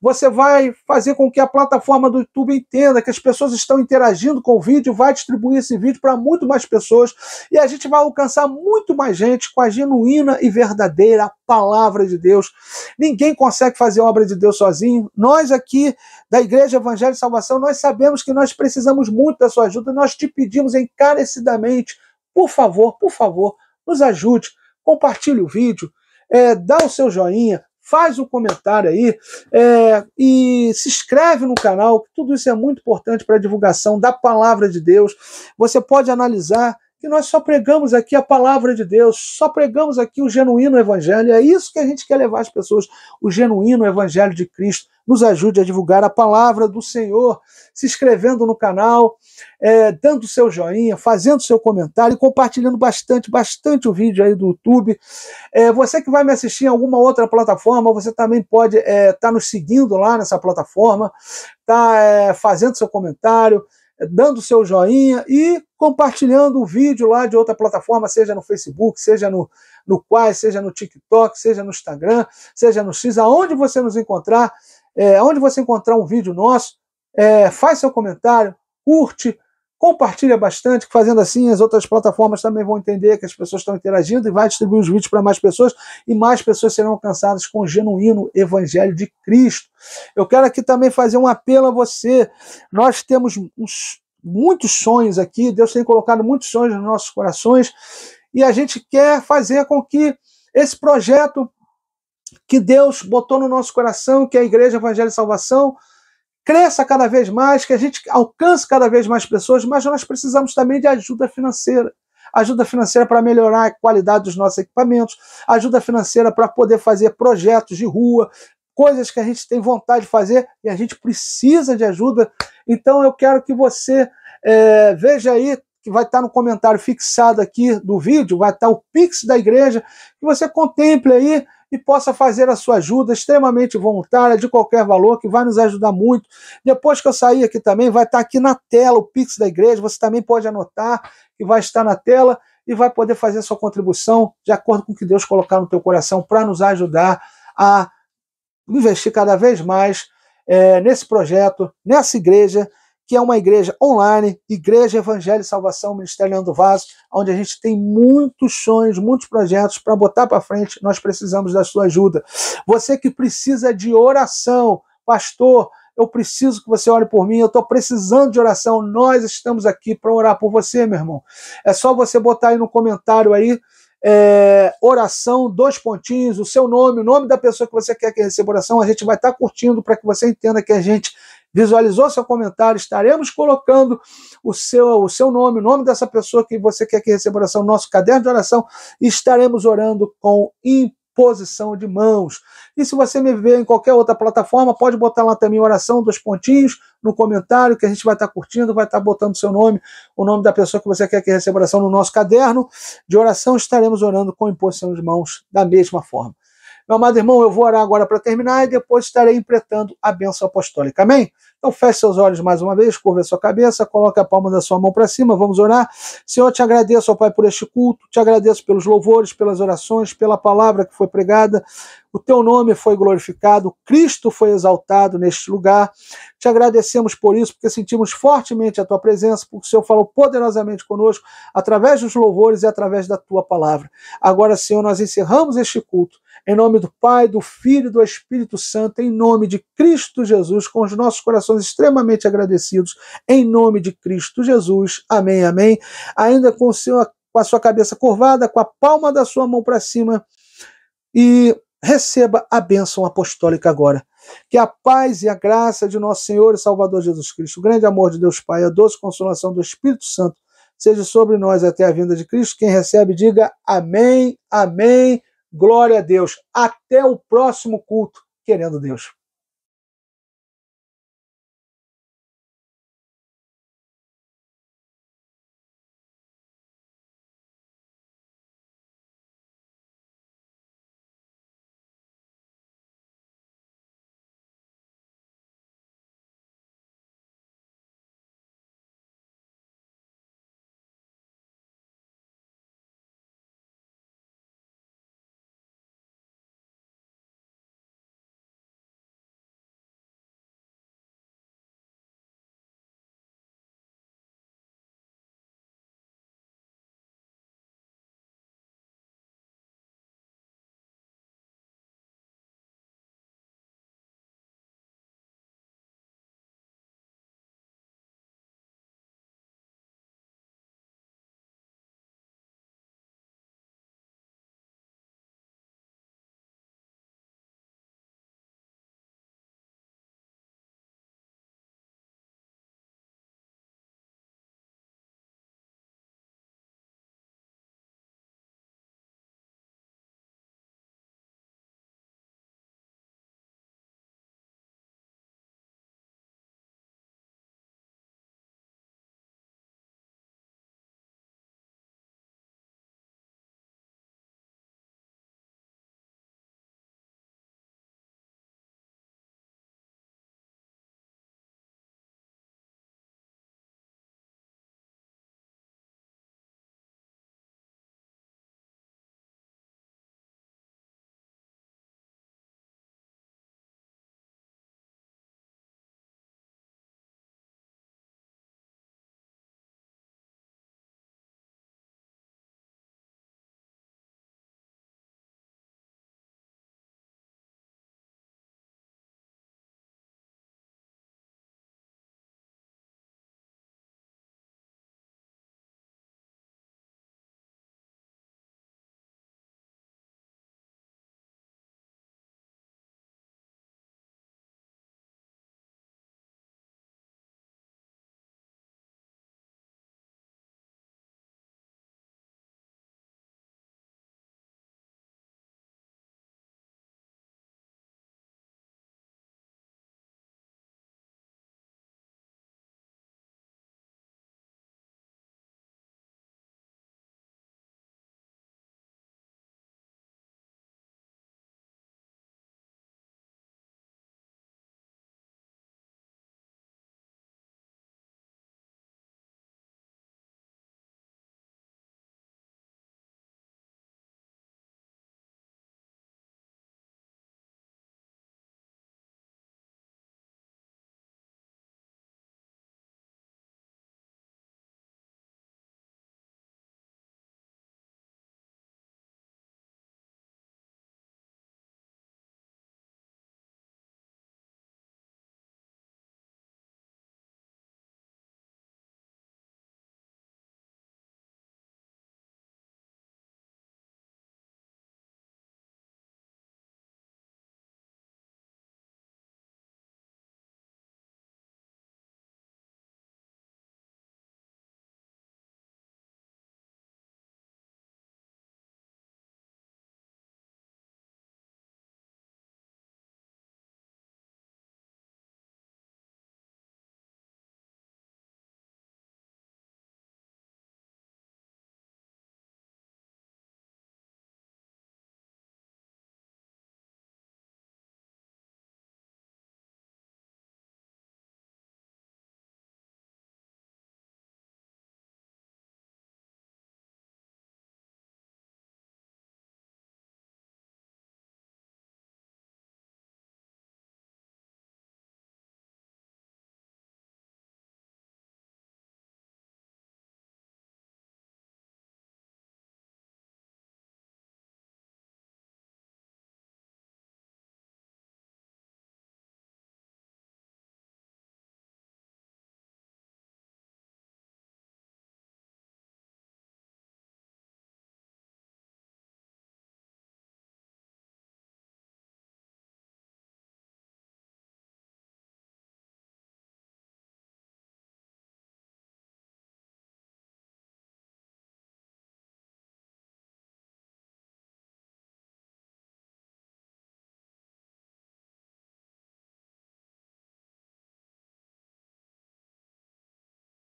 você vai fazer com que a plataforma do YouTube entenda que as pessoas estão interagindo com o vídeo, vai distribuir esse vídeo para muito mais pessoas e a gente vai alcançar muito mais gente com a genuína e verdadeira palavra de Deus. Ninguém consegue fazer a obra de Deus sozinho. Nós aqui da Igreja Evangelho e Salvação, nós sabemos que nós precisamos muito da sua ajuda, nós te pedimos encarecidamente, por favor, nos ajude, compartilhe o vídeo, dá o seu joinha, faz um comentário aí e se inscreve no canal, que tudo isso é muito importante para a divulgação da palavra de Deus. Você pode analisar que nós só pregamos aqui a palavra de Deus, só pregamos aqui o genuíno evangelho, é isso que a gente quer levar às pessoas, o genuíno evangelho de Cristo. Nos ajude a divulgar a palavra do Senhor, se inscrevendo no canal, dando seu joinha, fazendo seu comentário e compartilhando bastante o vídeo aí do YouTube. Você que vai me assistir em alguma outra plataforma, você também pode estar nos seguindo lá nessa plataforma, fazendo seu comentário, dando seu joinha e compartilhando o vídeo lá de outra plataforma, seja no Facebook, seja no Quai, seja no TikTok, seja no Instagram, seja no X, aonde você nos encontrar, onde você encontrar um vídeo nosso, faz seu comentário, curte, compartilha bastante, que fazendo assim as outras plataformas também vão entender que as pessoas estão interagindo e vai distribuir os vídeos para mais pessoas e mais pessoas serão alcançadas com o genuíno evangelho de Cristo. Eu quero aqui também fazer um apelo a você. Nós temos muitos sonhos aqui, Deus tem colocado muitos sonhos nos nossos corações e a gente quer fazer com que esse projeto que Deus botou no nosso coração, que é a Igreja Evangelho e Salvação, cresça cada vez mais, que a gente alcance cada vez mais pessoas, mas nós precisamos também de ajuda financeira. Ajuda financeira para melhorar a qualidade dos nossos equipamentos, ajuda financeira para poder fazer projetos de rua, coisas que a gente tem vontade de fazer e a gente precisa de ajuda. Então eu quero que você veja aí, que vai estar no comentário fixado aqui do vídeo, vai estar o Pix da igreja, que você contemple aí e possa fazer a sua ajuda extremamente voluntária, de qualquer valor, que vai nos ajudar muito. Depois que eu sair aqui também, vai estar aqui na tela o Pix da igreja, você também pode anotar, que vai estar na tela, e vai poder fazer a sua contribuição de acordo com o que Deus colocar no teu coração, para nos ajudar a investir cada vez mais nesse projeto, nessa igreja, que é uma igreja online, Igreja Evangelho e Salvação, Ministério Leandro Vaz, onde a gente tem muitos sonhos, muitos projetos para botar para frente. Nós precisamos da sua ajuda. Você que precisa de oração, pastor, eu preciso que você ore por mim, eu estou precisando de oração, nós estamos aqui para orar por você, meu irmão. É só você botar aí no comentário aí, oração, 2 pontinhos, o seu nome, o nome da pessoa que você quer que receba oração, a gente vai estar curtindo para que você entenda que a gente visualizou seu comentário, estaremos colocando o seu nome, o nome dessa pessoa que você quer que receba oração no nosso caderno de oração, e estaremos orando com imposição de mãos. E se você me vê em qualquer outra plataforma, pode botar lá também oração, 2 pontinhos, no comentário, que a gente vai estar curtindo, vai estar botando seu nome, o nome da pessoa que você quer que receba oração no nosso caderno de oração, estaremos orando com imposição de mãos da mesma forma. Meu amado irmão, eu vou orar agora para terminar e depois estarei interpretando a bênção apostólica. Amém? Então feche seus olhos mais uma vez, curva a sua cabeça, coloque a palma da sua mão para cima, vamos orar. Senhor, te agradeço, ó Pai, por este culto, te agradeço pelos louvores, pelas orações, pela palavra que foi pregada. O teu nome foi glorificado, Cristo foi exaltado neste lugar. Te agradecemos por isso, porque sentimos fortemente a tua presença, porque o Senhor falou poderosamente conosco, através dos louvores e através da tua palavra. Agora, Senhor, nós encerramos este culto, em nome do Pai, do Filho e do Espírito Santo, em nome de Cristo Jesus, com os nossos corações extremamente agradecidos, em nome de Cristo Jesus. Amém, amém. Ainda com a sua cabeça curvada, com a palma da sua mão para cima, e receba a bênção apostólica agora. Que a paz e a graça de nosso Senhor e Salvador Jesus Cristo, o grande amor de Deus Pai, a doce consolação do Espírito Santo, seja sobre nós até a vinda de Cristo. Quem recebe, diga amém, amém, glória a Deus. Até o próximo culto, querendo Deus.